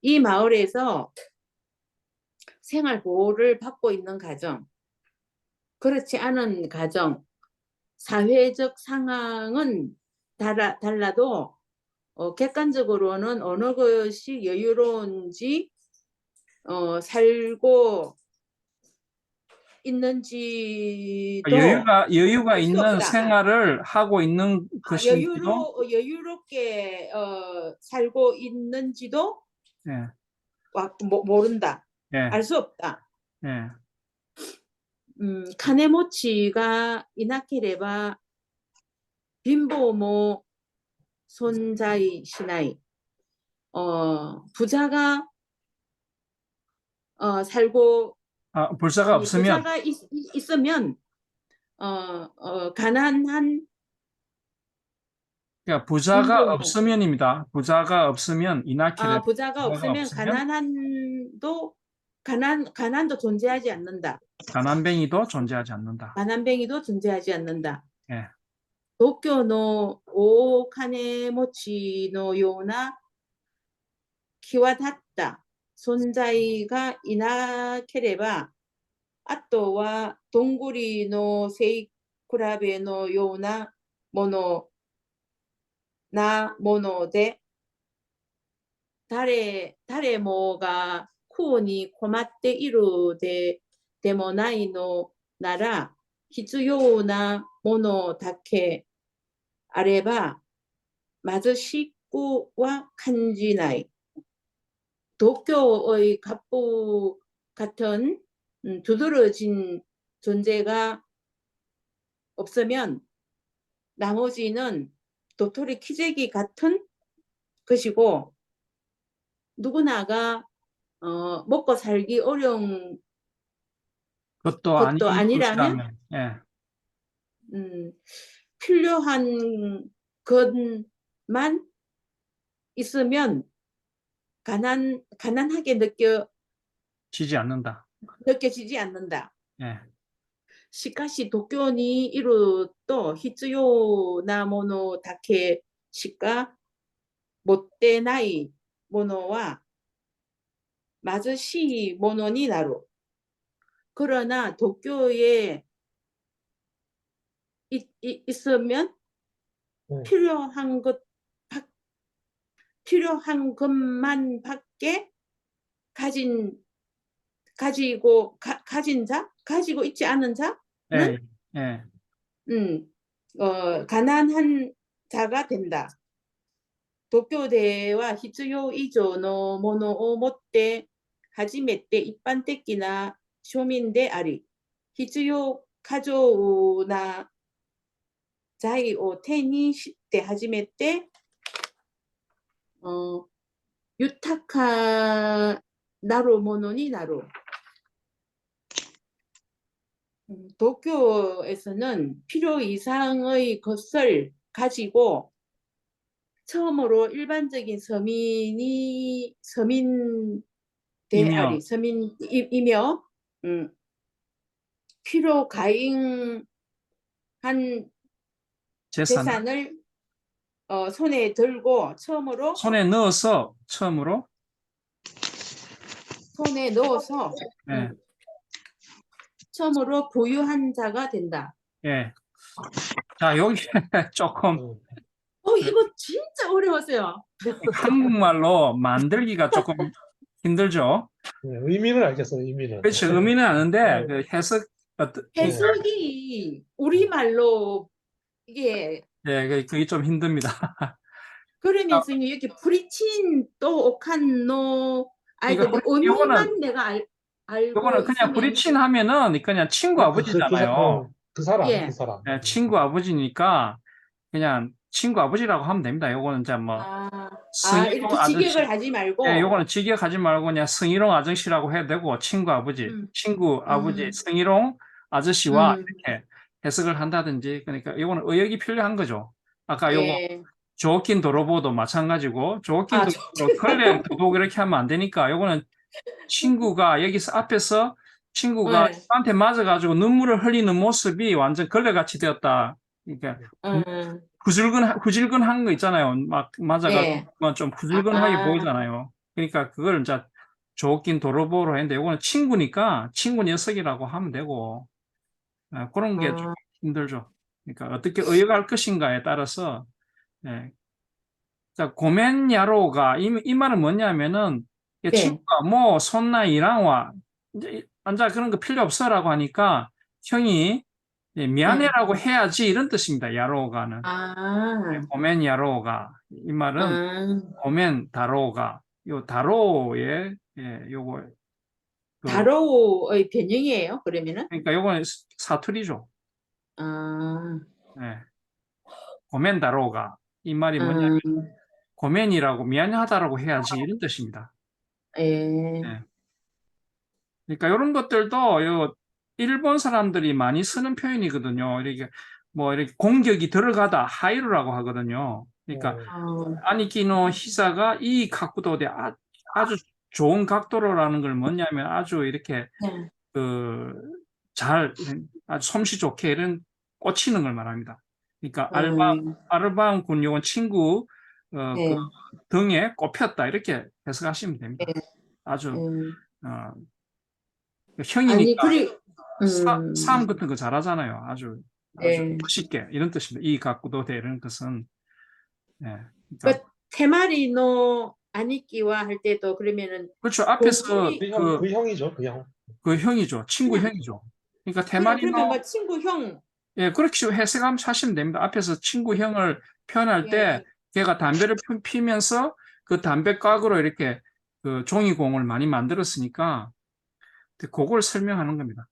Speaker 5: 이 마을에서 생활 보호를 받고 있는 가정, 그렇지 않은 가정, 사회적 상황은 달라도 객관적으로는 어느 것이 여유로운지 살고 있는지도
Speaker 1: 여유가 있는 생활을 하고 있는 것인지도
Speaker 5: 여유롭게 살고 있는지도 모른다. 알 수 없다. 카네모치가 이나케레바 빈보모 손자이 시나이. 부자가 살고
Speaker 1: 부자가 없으면
Speaker 5: 부자가 있으면 가난한
Speaker 1: 그러니까 부자가 없으면입니다. 부자가 없으면 이나케레
Speaker 5: 부자가 없으면 가난도 존재하지 않는다.
Speaker 1: 가난뱅이도 존재하지 않는다.
Speaker 5: 가난뱅이도 존재하지 않는다. 도쿄의 오 카네모치의ような 際立った存在がいなければ、あとはどんぐりの背比べのようなものなもので、誰もが苦に困っているでもないのなら、必要なものだけあれば、貧しくは感じない。도쿄의 갑부 같은 두드러진 존재가 없으면 나머지는 도토리 키재기 같은 것이고, 누구나가 먹고 살기 어려운
Speaker 1: 그것도
Speaker 5: 것도 아니라면
Speaker 1: 것이라면, 예.
Speaker 5: 필요한 것만 있으면 가난하게
Speaker 1: 지지 않는다.
Speaker 5: 느껴지지 않는다.
Speaker 1: 예.
Speaker 5: しかし、東京にいると必要なものだけしか持ってないものは貧しいものになる。그러나 도쿄에 있으면
Speaker 3: 네.
Speaker 5: 필요한 것만 밖에 가지고 있지 않은 자는
Speaker 1: 예. 예.
Speaker 5: 가난한 자가 된다. 東京では必要以上のものを持って初めて一般的な庶民であり、必要過剰な財を手にして初めて、豊かなるものになる。 도쿄에서는 필요 이상의 것을 가지고 처음으로 일반적인 서민이며 필요 가잉한 재산을 손에 들고
Speaker 1: 손에 넣어서 처음으로 예.
Speaker 5: 처음으로 보유한 자가 된다.
Speaker 1: 예. 자, 여기 조금
Speaker 5: 이거 진짜 어려웠어요.
Speaker 1: 한국말로 만들기가 조금 힘들죠.
Speaker 3: 네, 의미는 알겠어요. 의미는.
Speaker 1: 그렇죠. 의미는 아는데 그
Speaker 5: 해석이 우리말로 이게
Speaker 1: 예, 그게 좀 힘듭니다.
Speaker 5: 그러면서 여기 프리친 또 오칸노
Speaker 1: 그러니까
Speaker 5: 의미만 내가 알고
Speaker 1: 요거는 그냥
Speaker 5: 있으면
Speaker 1: 브리친 하면은 그냥 친구 아버지잖아요.
Speaker 3: 그 사람.
Speaker 1: 예, 친구 아버지니까 그냥 친구 아버지라고 하면 됩니다. 요거는 이제 뭐 승희롱
Speaker 5: 이렇게
Speaker 1: 아저씨.
Speaker 5: 직역을 하지 말고
Speaker 1: 예, 요거는 직역하지 말고 그냥 승희롱 아저씨라고 해도 되고 친구 아버지, 친구 아버지, 승희롱 아저씨와 이렇게 해석을 한다든지. 그러니까 요거는 의역이 필요한 거죠. 아까 요거
Speaker 5: 예.
Speaker 1: 조긴 도로보도 마찬가지고 조긴 도로 걸레 도둑 이렇게 하면 안 되니까 요거는 친구가 여기서 앞에서 친구가
Speaker 5: 네.
Speaker 1: 나한테 맞아가지고 눈물을 흘리는 모습이 완전 걸레같이 되었다. 그러니까 후질근한 거 있잖아요. 막 맞아가지고
Speaker 5: 네.
Speaker 1: 좀 후질근하게 보이잖아요. 그러니까 그걸 이제 조긴 도로보로 했는데 요거는 친구니까 친구 녀석이라고 하면 되고 그런 게 좀 힘들죠. 그러니까 어떻게 의역할 것인가에 따라서 예. 자, 고멘야로가 이 말은 뭐냐면은
Speaker 5: 네.
Speaker 1: 친구가 뭐 손나 이랑와 이제 앉아 그런 거 필요 없어라고 하니까 형이 미안해라고 해야지 이런 뜻입니다. 야로가는 고멘야로가 이 말은 고멘다로가 요 다로의 요거
Speaker 5: 다로의 변형이에요. 그러면은
Speaker 1: 그러니까 요거는 사투리죠. 예. 고멘다로가 이 말이 뭐냐면 고멘이라고 미안하다라고 해야지 이런 뜻입니다.
Speaker 5: 예.
Speaker 1: 그러니까 이런 것들도 일본 사람들이 많이 쓰는 표현이거든요. 이렇게 뭐 이렇게 공격이 들어가다 하이루라고 하거든요. 그러니까 아니키노 히사가 이 각도에 아주 좋은 각도로라는 걸 뭐냐면 아주 이렇게 아주 솜씨 좋게 이런 꽂히는 걸 말합니다. 그러니까 아르바운 군용은 친구 그 등에 꼽혔다 이렇게 해석하시면 됩니다. 아주 형이니까 싸움 같은 거 잘하잖아요. 아주 멋있게 이런 뜻입니다. 이 각도 되는 것은 예.
Speaker 5: 그
Speaker 1: 그러니까
Speaker 5: 테마리노 아니끼와 할 때도 그러면은
Speaker 1: 그렇죠. 앞에서
Speaker 5: 동물이
Speaker 3: 그 형이죠, 그 형.
Speaker 1: 그 형이죠. 친구
Speaker 5: 그냥
Speaker 1: 형이죠. 그러니까
Speaker 5: 그러면
Speaker 1: 테마리노
Speaker 5: 뭐 친구 형
Speaker 1: 예, 그렇게 해석하면 하시면 됩니다. 앞에서 친구 형을 표현할 때
Speaker 5: 예.
Speaker 1: 걔가 담배를 피면서 그 담배각으로 이렇게 그 종이공을 많이 만들었으니까 그걸 설명하는 겁니다.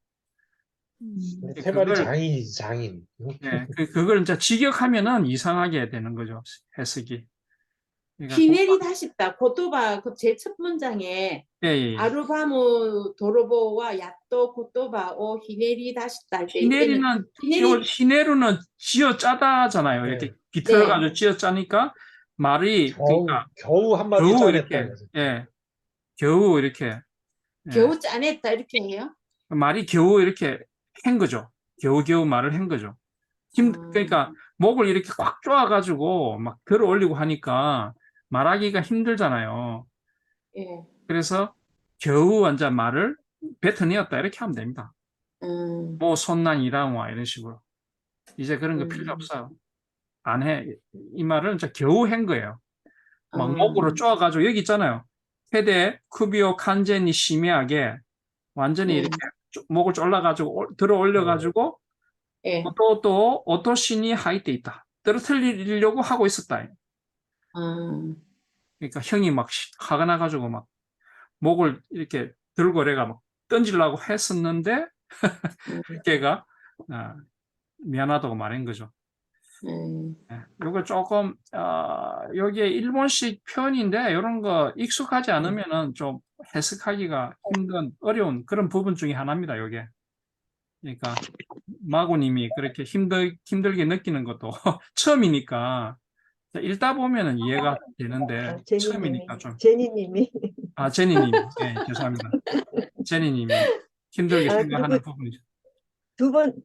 Speaker 3: 태발이
Speaker 1: 그걸
Speaker 3: 장인이지, 장인.
Speaker 1: 예, 그걸 이제 직역하면은 이상하게 되는 거죠. 해석이. 그러니까
Speaker 5: 히네리 다시다 고토바 그 제 첫 문장에
Speaker 1: 예, 예.
Speaker 5: 아루바무 도로보와 야또 고토바 오 히네리 다시다 할 때 이때는
Speaker 1: 히네리는
Speaker 5: 히네리
Speaker 1: 히네루는 쥐어 짜다잖아요. 이렇게
Speaker 3: 네.
Speaker 1: 비틀어가지고 쥐어 짜니까 말이 그러니까
Speaker 3: 겨우 한마디
Speaker 1: 겨우
Speaker 3: 짜냈다.
Speaker 1: 이렇게
Speaker 3: 이거지.
Speaker 1: 예, 겨우 이렇게 예.
Speaker 5: 겨우 짜냈다 이렇게 해요.
Speaker 1: 말이 겨우 이렇게 한 거죠. 겨우겨우 말을 한 거죠. 그러니까 목을 이렇게 꽉 조아가지고 막 들어 올리고 하니까 말하기가 힘들잖아요.
Speaker 5: 예.
Speaker 1: 그래서 겨우 완전 말을 뱉어내었다 이렇게 하면 됩니다. 뭐 손난이랑와 이런 식으로. 이제 그런 거 필요 없어요. 안 해. 이 말은 이제 겨우 한 거예요. 막 목으로 쪼아가지고 여기 있잖아요. 헤데 쿠비오 칸제니 심해하게 완전히 이렇게 목을 졸라가지고 들어 올려가지고
Speaker 5: 예.
Speaker 1: 또 오토신이 하이때 있다. 떨어뜨리려고 하고 있었다. 그러니까 형이 막 화가 나가지고 막 목을 이렇게 들고 내가 막 던지려고 했었는데 걔가 미안하다고 말한 거죠. 요거 조금 여기에 일본식 표현인데 이런 거 익숙하지 않으면은 좀 해석하기가 힘든 어려운 그런 부분 중에 하나입니다. 요게. 그러니까 마고님이 그렇게 힘들게 느끼는 것도 처음이니까 읽다 보면은 이해가 되는데 처음이니까 좀
Speaker 6: 제니님이.
Speaker 1: 제니님 예, 죄송합니다. 제니님이 힘들게
Speaker 6: 그리고
Speaker 1: 생각하는 부분이죠.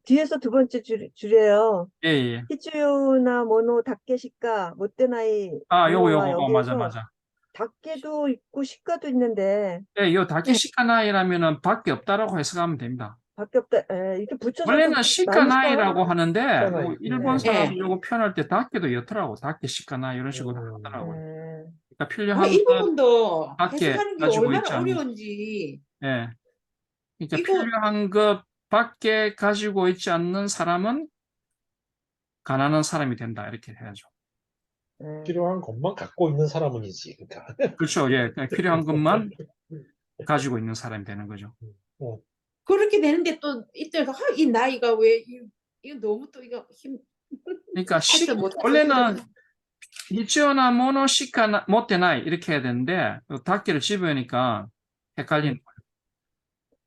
Speaker 6: 뒤에서 두 번째 줄이에요.
Speaker 1: 예, 예.
Speaker 6: 히츠요나 모노 다케시카 못되나이
Speaker 1: 요거
Speaker 6: 여기에서
Speaker 1: 맞아.
Speaker 6: 다케도 있고 시카도 있는데
Speaker 1: 예, 요 다케시카나이라면은 밖에 없다라고 해석하면 됩니다.
Speaker 6: 밖에 없다. 이렇게 붙여서
Speaker 1: 원래는
Speaker 6: 많이 써요.
Speaker 1: 시카나이라고 하는데
Speaker 3: 시카나이.
Speaker 1: 요 일본
Speaker 3: 네.
Speaker 1: 사람이 요거 표현할 때 다케도 였더라고. 다케 시카나이 이런 식으로 하더라고요. 그러니까 필요한
Speaker 5: 이
Speaker 1: 것
Speaker 5: 부분도
Speaker 1: 밖에
Speaker 5: 해석하는 게
Speaker 1: 가지고 있지
Speaker 5: 얼마나
Speaker 1: 않는
Speaker 5: 어려운지.
Speaker 1: 예. 그러니까
Speaker 5: 이거
Speaker 1: 필요한 것 밖에 가지고 있지 않는 사람은 가난한 사람이 된다. 이렇게 해야죠.
Speaker 3: 필요한 것만 갖고 있는 사람은이지. 그러니까.
Speaker 1: 그렇죠. 예. 그냥 필요한 것만 가지고 있는 사람이 되는 거죠.
Speaker 5: 그렇게 되는데 또 이때 이 나이가 왜 이거 너무 또 이거 힘
Speaker 1: 그러니까
Speaker 5: 해서 못
Speaker 1: 원래는 니치오나 모노시카 못되나이 이렇게 해야 되는데 닫기를 집으니까 헷갈리는 거예요.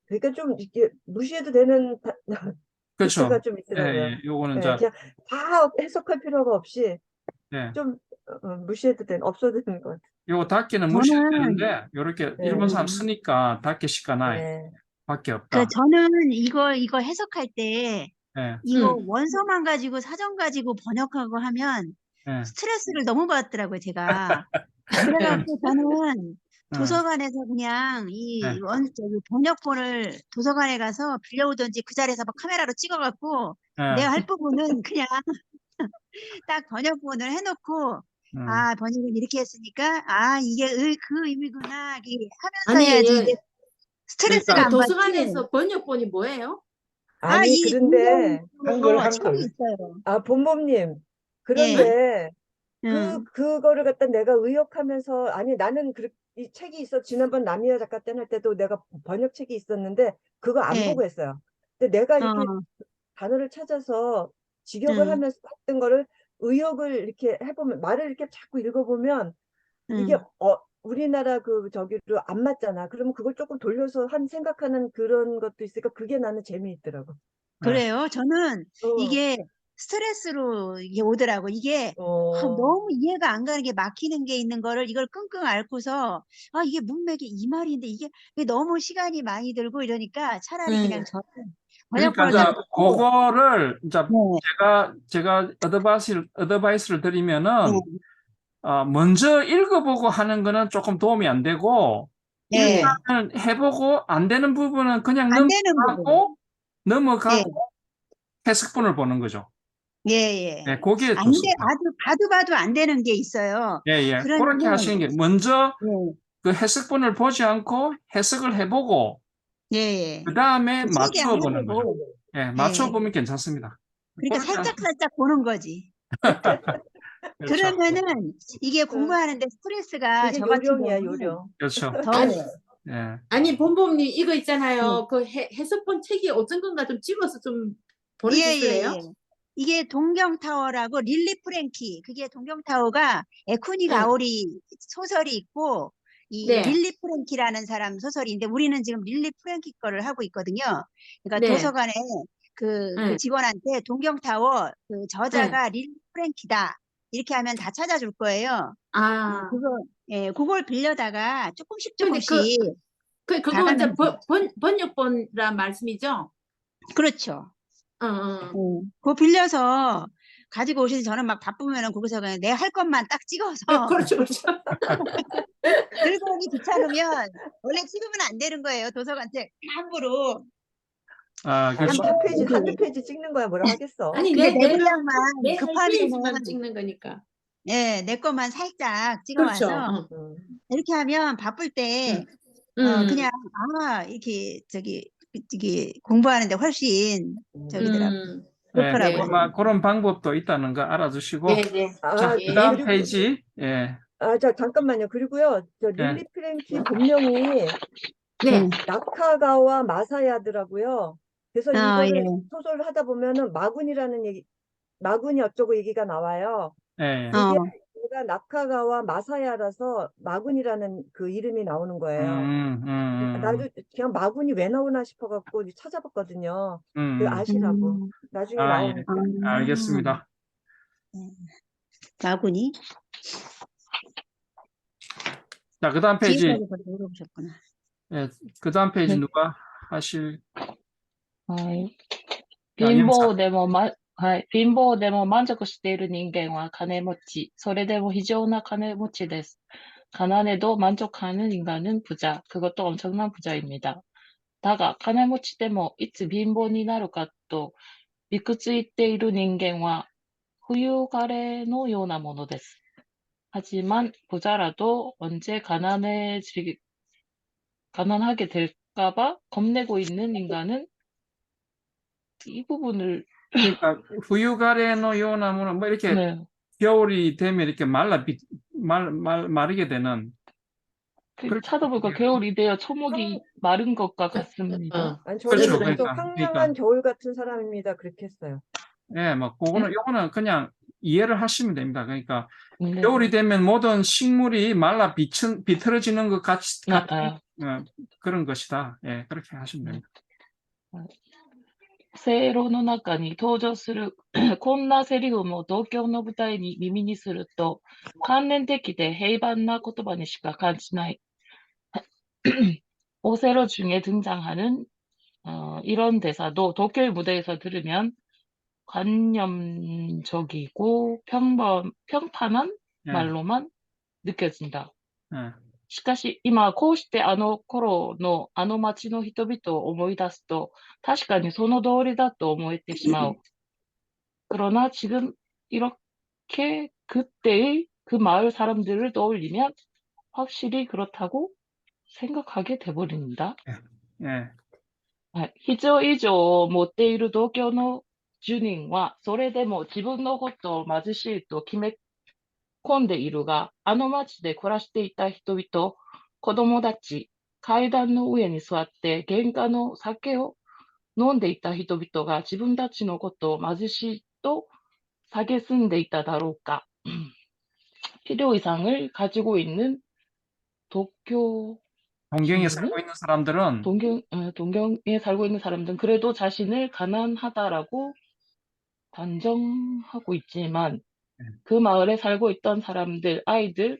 Speaker 6: 그러니까 좀 이렇게 무시해도 되는
Speaker 1: 그렇죠.
Speaker 6: 때가 좀 있더라고요.
Speaker 1: 예, 요거는
Speaker 6: 그냥 다 해석할 필요가 없이
Speaker 1: 예.
Speaker 6: 좀 무시해도 없어도 되는 것 같아요.
Speaker 1: 요거 닫기는 무시해야
Speaker 2: 저는
Speaker 1: 되는데 요렇게 일본 사람 쓰니까 닫기시카나이 밖에 없다.
Speaker 2: 저는 이거 해석할 때
Speaker 1: 예.
Speaker 2: 이거 원서만 가지고 사전 가지고 번역하고 하면
Speaker 1: 예.
Speaker 2: 스트레스를 너무 받더라고요, 제가. 그래갖고 저는 도서관에서 그냥
Speaker 1: 네.
Speaker 2: 번역본을 도서관에 가서 빌려오든지 그 자리에서 막 카메라로 찍어갖고
Speaker 1: 예.
Speaker 2: 내가 할 부분은 그냥 딱 번역본을 해놓고 번역은 이렇게 했으니까 이게 그 의미구나 이렇게 하면서 해야지 이게 스트레스가
Speaker 1: 그러니까
Speaker 2: 안 받지.
Speaker 5: 도서관에서 번역본이 뭐예요?
Speaker 6: 아니 그런데
Speaker 3: 한글.
Speaker 2: 책이 있어요.
Speaker 6: 본범님 그런데 그거를 갖다 내가 의역하면서 아니 나는 이 책이 있어. 지난번 남이야 작가 때 할 때도 내가 번역책이 있었는데 그거 안 보고 했어요. 근데 내가 이렇게 단어를 찾아서 직역을 하면서 했던 거를 의역을 이렇게 해보면 말을 이렇게 자꾸 읽어보면 이게 우리나라 저기로 안 맞잖아. 그러면 그걸 조금 돌려서 생각하는 그런 것도 있으니까 그게 나는 재미있더라고.
Speaker 2: 그래요? 저는 이게 스트레스로 이게 오더라고. 이게 너무 이해가 안 가는 게 막히는 게 있는 거를 이걸 끙끙 앓고서 이게 문맥이 이 말인데 이게 너무 시간이 많이 들고 이러니까 차라리 그냥 저는
Speaker 1: 그러니까
Speaker 2: 번역본을
Speaker 1: 그거를 제가 어드바이스를 드리면은 먼저 읽어보고 하는 거는 조금 도움이 안 되고 일단은 해보고 안 되는 부분은 그냥
Speaker 2: 안 되는 부분.
Speaker 1: 넘어가고 해석본을 보는 거죠.
Speaker 2: 예, 예.
Speaker 1: 예, 거기에
Speaker 2: 안 돼,
Speaker 1: 좋습니다.
Speaker 2: 봐도 봐도 안 되는 게 있어요.
Speaker 1: 예, 예. 그렇게
Speaker 2: 그러면은,
Speaker 1: 하시는 게 먼저
Speaker 2: 예,
Speaker 1: 그 해석본을 보지 않고 해석을 해보고
Speaker 2: 예, 예.
Speaker 1: 그 다음에
Speaker 2: 그 책에
Speaker 1: 맞추어 보는 거죠.
Speaker 2: 알아보고,
Speaker 1: 예,
Speaker 2: 예.
Speaker 1: 맞추어 보면 괜찮습니다.
Speaker 2: 그러니까
Speaker 1: 그렇게
Speaker 2: 살짝 보는 거지.
Speaker 1: 그렇죠.
Speaker 2: 그러면은 이게 공부하는데 스트레스가
Speaker 6: 그게
Speaker 2: 저 같은
Speaker 6: 요령이야,
Speaker 2: 경우는
Speaker 6: 요령.
Speaker 1: 그렇죠.
Speaker 2: 더,
Speaker 5: 아니,
Speaker 1: 예.
Speaker 5: 아니 본범님 이거 있잖아요. 그 해석본 책이 어떤 건가 좀 찍어서 좀 보내주실래요?
Speaker 2: 예. 이게 동경타워라고 릴리 프랭키, 그게 동경타워가 에쿠니
Speaker 5: 네.
Speaker 2: 가오리 소설이 있고, 이
Speaker 5: 네.
Speaker 2: 릴리 프랭키라는 사람 소설인데 우리는 지금 릴리 프랭키 거를 하고 있거든요. 그러니까
Speaker 5: 네.
Speaker 2: 도서관에 그
Speaker 5: 네.
Speaker 2: 직원한테 동경타워 그 저자가 릴리 프랭키다 이렇게 하면 다 찾아줄 거예요.
Speaker 5: 아,
Speaker 2: 그걸 빌려다가 조금씩
Speaker 5: 근데 그거 이제
Speaker 2: 봐가면서.
Speaker 5: 번역본이란 말씀이죠?
Speaker 2: 그렇죠.
Speaker 5: 어.
Speaker 2: 그거 빌려서 가지고 오시지. 저는 막 바쁘면은 거기서 그냥 내 할 것만 딱 찍어서
Speaker 5: 그렇죠, 그렇죠.
Speaker 2: 들고 오기 귀찮으면 원래 찍으면 안 되는 거예요. 도서관 책 함부로.
Speaker 1: 아,
Speaker 6: 아니,
Speaker 1: 그렇죠.
Speaker 6: 뭐 한 페이지, 한두 페이지 찍는 거야, 뭐라 하겠어.
Speaker 5: 아니
Speaker 2: 근데
Speaker 5: 내
Speaker 2: 내 분량만
Speaker 5: 할 페이지만
Speaker 2: 급하면은
Speaker 5: 찍는 거니까.
Speaker 2: 내 것만 살짝
Speaker 5: 그렇죠.
Speaker 2: 찍어와서
Speaker 6: 음.
Speaker 2: 이렇게 하면 바쁠 때 그냥 이렇게 저기 공부하는데 훨씬 저기더라고.
Speaker 1: 예,
Speaker 2: 좋더라고.
Speaker 1: 아마 그런 방법도 있다는 거 알아주시고
Speaker 5: 네, 네.
Speaker 1: 자,
Speaker 5: 예.
Speaker 1: 그다음
Speaker 6: 그리고-
Speaker 1: 페이지. 예.
Speaker 6: 잠깐만요. 그리고요, 저 릴리 프랭키 본명이
Speaker 5: 네.
Speaker 6: 나카가와 마사야더라고요. 그래서
Speaker 2: 아,
Speaker 6: 이거를
Speaker 2: 예.
Speaker 6: 소설을 하다 보면은 마군이라는 얘기, 마군이 어쩌고 얘기가 나와요.
Speaker 1: 예.
Speaker 2: 어.
Speaker 6: 얘가 나카가와 마사야라서 마군이라는 그 이름이 나오는 거예요. 나도 그냥 마군이 왜 나오나 싶어갖고 찾아봤거든요. 그 아시라고. 나중에
Speaker 1: 아, 예.
Speaker 6: 나오니까.
Speaker 1: 알겠습니다.
Speaker 2: 마군이
Speaker 1: 자, 그다음 페이지.
Speaker 2: 뒤에까지 벌써 물어보셨구나.
Speaker 1: 예, 그다음 페이지
Speaker 4: 네.
Speaker 1: 누가 하실?
Speaker 4: はい。
Speaker 1: 자,
Speaker 4: 貧
Speaker 1: 영사.
Speaker 4: 乏でも貧乏でも満足している人間は金持ち。それでも非常な金持ちです。가난해도 만족하는 인간은 부자. 그것도 엄청난 부자입니다. 다가 金持ちでもいつ貧乏になるかと理屈言っている人間は冬枯れのようなものです. 하지만 부자라도 언제 가난하게 될까봐 겁내고 있는 인간은 이 부분을
Speaker 1: 그러니까 후유가래노 요나무는 뭐 이렇게
Speaker 4: 네.
Speaker 1: 겨울이 되면 이렇게 마르게 되는
Speaker 4: 찾아보니까 겨울이 되어 초목이 마른 것과 같습니다.
Speaker 6: 아니, 저는
Speaker 1: 그렇죠.
Speaker 6: 그래서
Speaker 1: 그러니까.
Speaker 6: 황량한 겨울 같은 사람입니다. 그렇게 했어요.
Speaker 1: 예, 뭐 요거는 그냥 이해를 하시면 됩니다. 그러니까
Speaker 4: 네.
Speaker 1: 겨울이 되면 모든 식물이 말라 비틀어지는 것 같은 그런 것이다. 예, 그렇게 하시면 됩니다.
Speaker 4: 正論の中に登場するこんなセリフも同郷の舞台に耳にすると観念的で平凡な言葉にしか感じない. 오세로 중에 등장하는 이런 대사도 도쿄의 무대에서 들으면 관념적이고 평판한
Speaker 1: 예,
Speaker 4: 말로만 느껴진다.
Speaker 1: 예.
Speaker 4: しかし今こうしてあの頃のあの町の人々を思い出すと確かにその通りだと思えてしまう. 그러나 지금 이렇게 그때의 그 마을 사람들을 떠올리면 확실히 그렇다고 생각하게 돼버린다.
Speaker 1: 예.
Speaker 4: 非常以上を持っている同郷の住人はそれでも自分のことを貧しいと決め込んでいるが、あの町で暮らしていた人々、子供たち、階段の上に座って原価の酒を飲んでいた人々が自分たちのことを貧しいと蔑んでいただろうか. 필요 이상을 가지고 있는 도쿄
Speaker 1: 동경에 살고 있는 사람들은
Speaker 4: 동경에 살고 있는 사람들은 그래도 자신을 가난하다라고 단정하고 있지만 그 마을에 살고 있던 사람들, 아이들,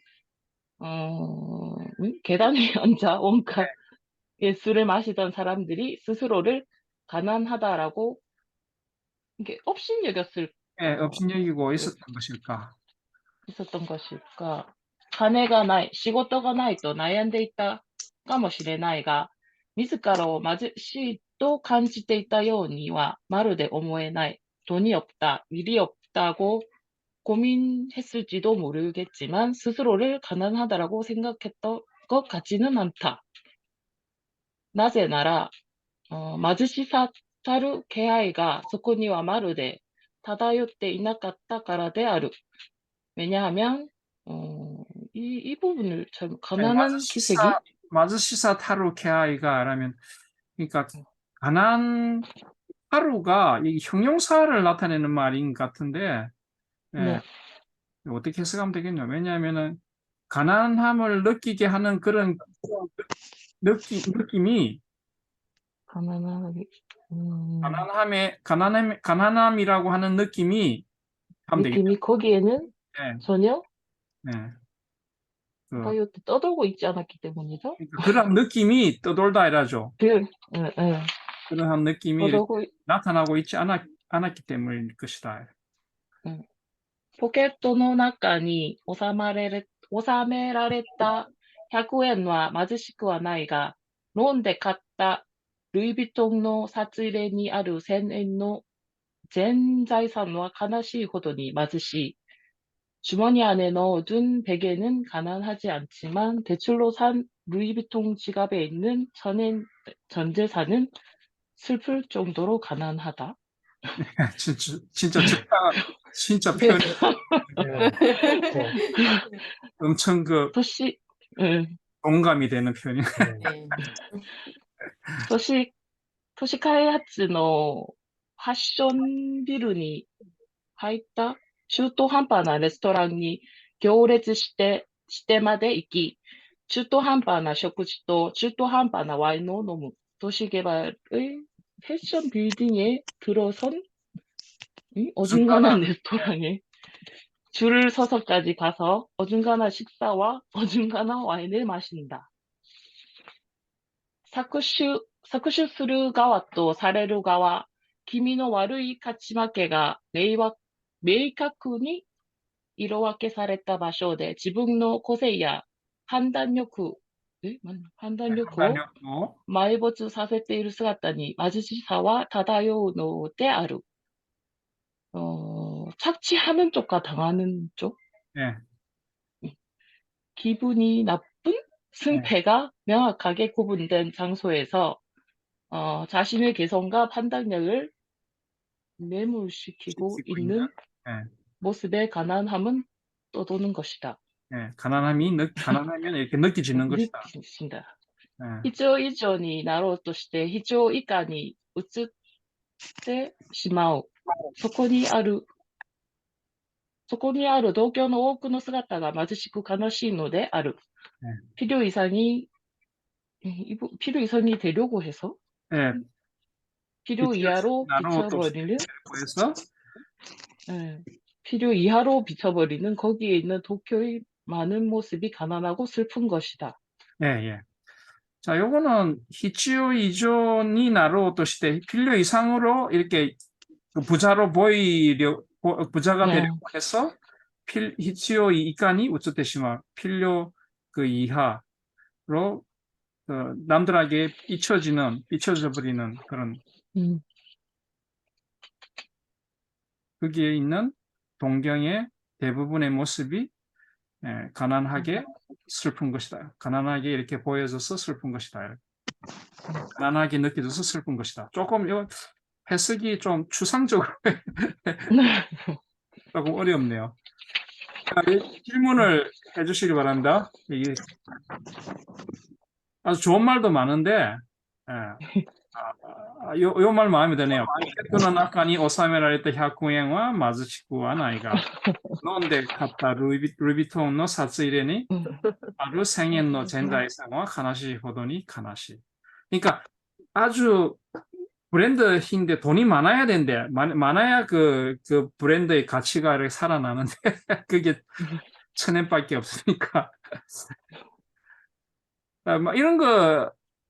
Speaker 4: 계단 위에 앉아 온갖 술을 마시던 사람들이 스스로를 가난하다라고 이게 업신여겼을
Speaker 1: 예, 업신여기고 있었던 것일까?
Speaker 4: 金がない、仕事がないと悩んでいたかもしれないが、自らを貧しいと感じていたようにはまるで思えない。돈이 없다, 일이 없다.
Speaker 7: 있다고 고민했을지도 모르겠지만 스스로를 가난하다라고 생각했던 것 같지는 않다. なぜなら、貧しさたる気配がそこにはまるで漂っていなかったからである. 왜냐하면 이 부분을 참 가난한 기색이
Speaker 1: 마즈시사 타루 케아이가 라면 그러니까 가난 타루가 이 형용사를 나타내는 말인 것 같은데 예,
Speaker 7: 네.
Speaker 1: 어떻게 해석하면 되겠냐? 왜냐하면은 가난함을 느끼게 하는 그런 느낌이
Speaker 7: 가난하게
Speaker 1: 가난함이라고 하는 느낌이 하면 되겠죠.
Speaker 7: 느낌이 거기에는
Speaker 1: 예,
Speaker 7: 전혀
Speaker 1: 예. 그,
Speaker 7: 바이오트 떠돌고 있지 않았기 때문이죠.
Speaker 1: 그러니까 그런 느낌이 떠돌다 이라죠. 그러한 느낌이 이렇게
Speaker 7: 떠돌고
Speaker 1: 나타나고 있지 않았기 때문일 것이다.
Speaker 7: ポケットの中に収められた100円は貧しくはないが、ローンで買ったルイ・ヴィトンの札入れにある1000円の全財産は悲しいほどに貧しい. 주머니 안에 넣어둔 베개는 가난하지 않지만 대출로 산 루이비통 지갑에 있는 1000엔 전 재산은 슬플 정도로 가난하다.
Speaker 1: 진짜 표현
Speaker 3: 네.
Speaker 1: 엄청 그
Speaker 7: 도시,
Speaker 1: 공감이 되는 표현이.
Speaker 7: 都市開発のファッションビルに入った中途半端なレストランに行列してまで行き、中途半端な食事と中途半端なワインを飲む도시개발의 패션 빌딩에 들어선 어중간한 레스토랑에 줄을 서서까지 가서 어중간한 식사와 어중간한 와인을 마신다. 搾取する側とされる側、気味の悪い勝ち負けが明確に色分けされた場所で自分の個性や判断力を埋没させている姿に貧しさは漂うのである. 착취하는 쪽과 당하는 쪽,
Speaker 1: 네.
Speaker 7: 기분이 나쁜 승패가 명확하게 구분된 장소에서 자신의 개성과 판단력을 매몰시키고 있는 모습의 가난함은 떠도는 것이다.
Speaker 1: 네, 가난하면 이렇게 느껴지는 것이다.
Speaker 7: 必要以上になろうとして必要以下に移ってしまう。そこにある同居の多くの姿が貧しく悲しいのである. 필요 이상이 되려고 해서
Speaker 1: 네.
Speaker 7: 필요 이하로 비춰버리는 거기에 있는 도쿄의 많은 모습이 가난하고 슬픈 것이다.
Speaker 1: 예, 예. 자, 요거는 히치오 이존이 나로 또 시대 필요 이상으로 이렇게 부자가 되려고 해서 히치오 이칸이 우츠테시마 필요 그 이하로 남들에게 잊혀져 버리는 그런 거기에 있는 동경의 대부분의 모습이 가난하게 슬픈 것이다. 가난하게 이렇게 보여져서 슬픈 것이다. 가난하게 느껴져서 슬픈 것이다. 조금 해석이 좀 추상적으로 조금 어렵네요. 자, 질문을 해주시기 바랍니다. 이게 아주 좋은 말도 많은데 요 말 마음에 드네요. 포켓토의中に収められた100円は貧しくはないが、飲んで買ったルイ・ヴィトンの札入れにある1000円の全財産は悲しいほどに悲しい. 그러니까 아주 브랜드인데 돈이 많아야 된대. 많아야 그 브랜드의 가치가 이렇게 살아나는데 그게 1000엔밖에 없으니까.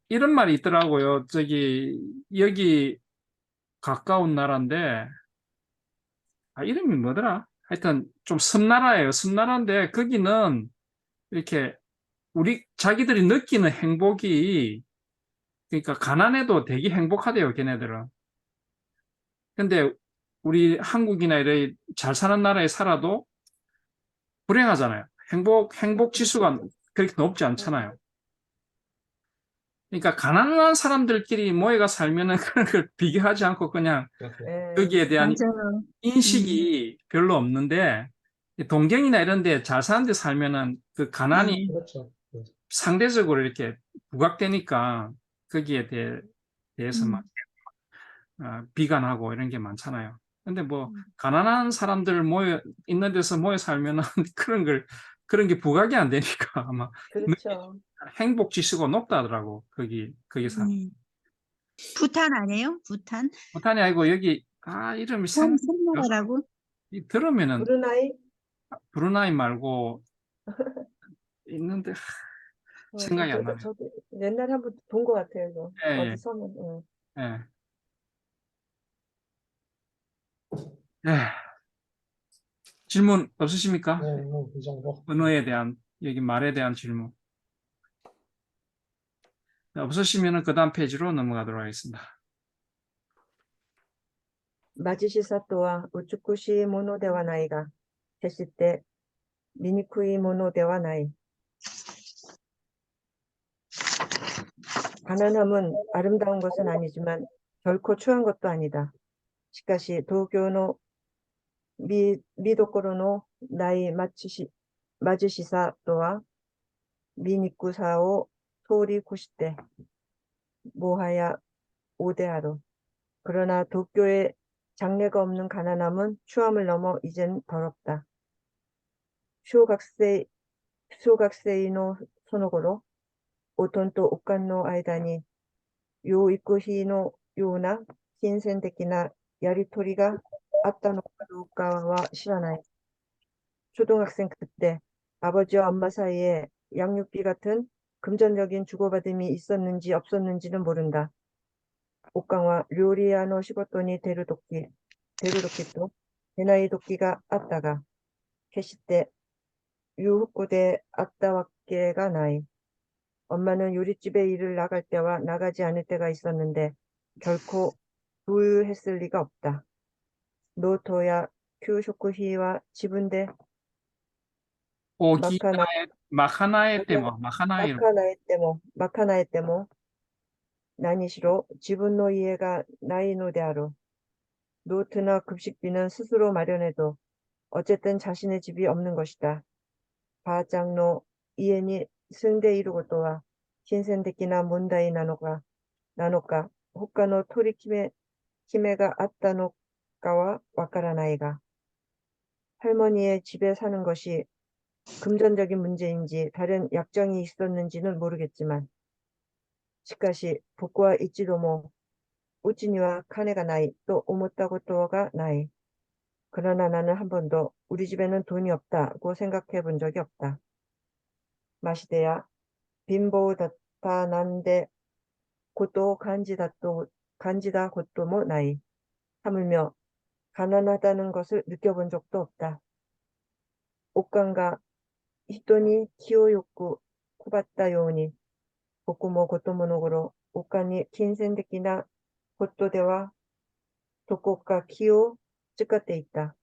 Speaker 1: 이런 말이 있더라고요. 여기 가까운 나라인데, 이름이 뭐더라? 하여튼 좀 섬나라예요. 섬나라인데, 거기는 이렇게 자기들이 느끼는 행복이, 그러니까 가난해도 되게 행복하대요, 걔네들은. 근데 우리 한국이나 이래 잘 사는 나라에 살아도 불행하잖아요. 행복 지수가 그렇게 높지 않잖아요. 그러니까 가난한 사람들끼리 모여가 살면은 그런 걸 비교하지 않고 그냥
Speaker 6: 예.
Speaker 1: 여기에 대한
Speaker 2: 맞아요.
Speaker 1: 인식이 별로 없는데 동경이나 이런 데 잘 사는 데 살면은 그 가난이
Speaker 3: 그렇죠. 네.
Speaker 1: 상대적으로 이렇게 부각되니까 거기에 대해서 막 비관하고 이런 게 많잖아요. 근데 뭐 가난한 사람들 모여 있는 데서 모여 살면은 그런 게 부각이 안 되니까 아마
Speaker 6: 그렇죠.
Speaker 1: 행복 지수가 높다더라고 거기서.
Speaker 2: 부탄 아니에요? 부탄?
Speaker 1: 부탄이 아니고 여기 이름이 생각
Speaker 2: 섬나라라고?
Speaker 1: 들으면은
Speaker 6: 브루나이?
Speaker 1: 브루나이 말고 있는데 생각이 안 나네.
Speaker 6: 저도 옛날에 한번 본 것 같아요, 이거.
Speaker 1: 예, 예.
Speaker 6: 어디서는.
Speaker 1: 예. 예. 질문 없으십니까?
Speaker 3: 네, 뭐, 이 정도.
Speaker 1: 언어에 대한 여기 말에 대한 질문. 없으시면은 그 다음 페이지로 넘어가도록 하겠습니다.
Speaker 6: 貧しさとは美しいものではないが、決して醜いものではない。 가난함은 아름다운 것은 아니지만 결코 추한 것도 아니다. しかし東京の見どころのない貧しさとは醜さを通り越してもはや오대 하루. 그러나 도쿄의 장래가 없는 가난함은 추함을 넘어 이젠 더럽다. 小学生のその頃、おとんとおかんの間に養育費のような金銭的なやり取りがあったのかどうかは知らない。 초등학생 그때 아버지와 엄마 사이에 양육비 같은 금전적인 주고받음이 있었는지 없었는지는 모른다. 옥강와 료리아노 시고토니 데루도끼도 대나이 도끼가 아따가 캐시때 유후쿠데 아따와케가 나이. 엄마는 요리집에 일을 나갈 때와 나가지 않을 때가 있었는데 결코 부유했을 리가 없다. 노토야 큐쇼쿠히와 지분대
Speaker 1: 마카나에 때뭐
Speaker 6: 마카나에 때모何しろ 지분노 이해가 나이노 대하로. 노트나 급식비는 스스로 마련해도 어쨌든 자신의 집이 없는 것이다. 바장노 이해니 승대 이루고도와 신센데키나 문다이 나노가 홋카노 토리 키메가 아따노가와 와카라나이가. 할머니의 집에 사는 것이 금전적인 문제인지 다른 약정이 있었는지는 모르겠지만 しかし僕は一度もうちには金がないと思ったことがない. 그러나 나는 한 번도 우리 집에는 돈이 없다고 생각해 본 적이 없다. 마시대야 빈보다타 난데 고도 간지다 것도 뭐 나이. 하물며 가난하다는 것을 느껴본 적도 없다. 옥간가 히토니 키오요쿠 쿠바tta 요우니 僕も子供の頃、丘に金銭的なことではどこか気を使っていた.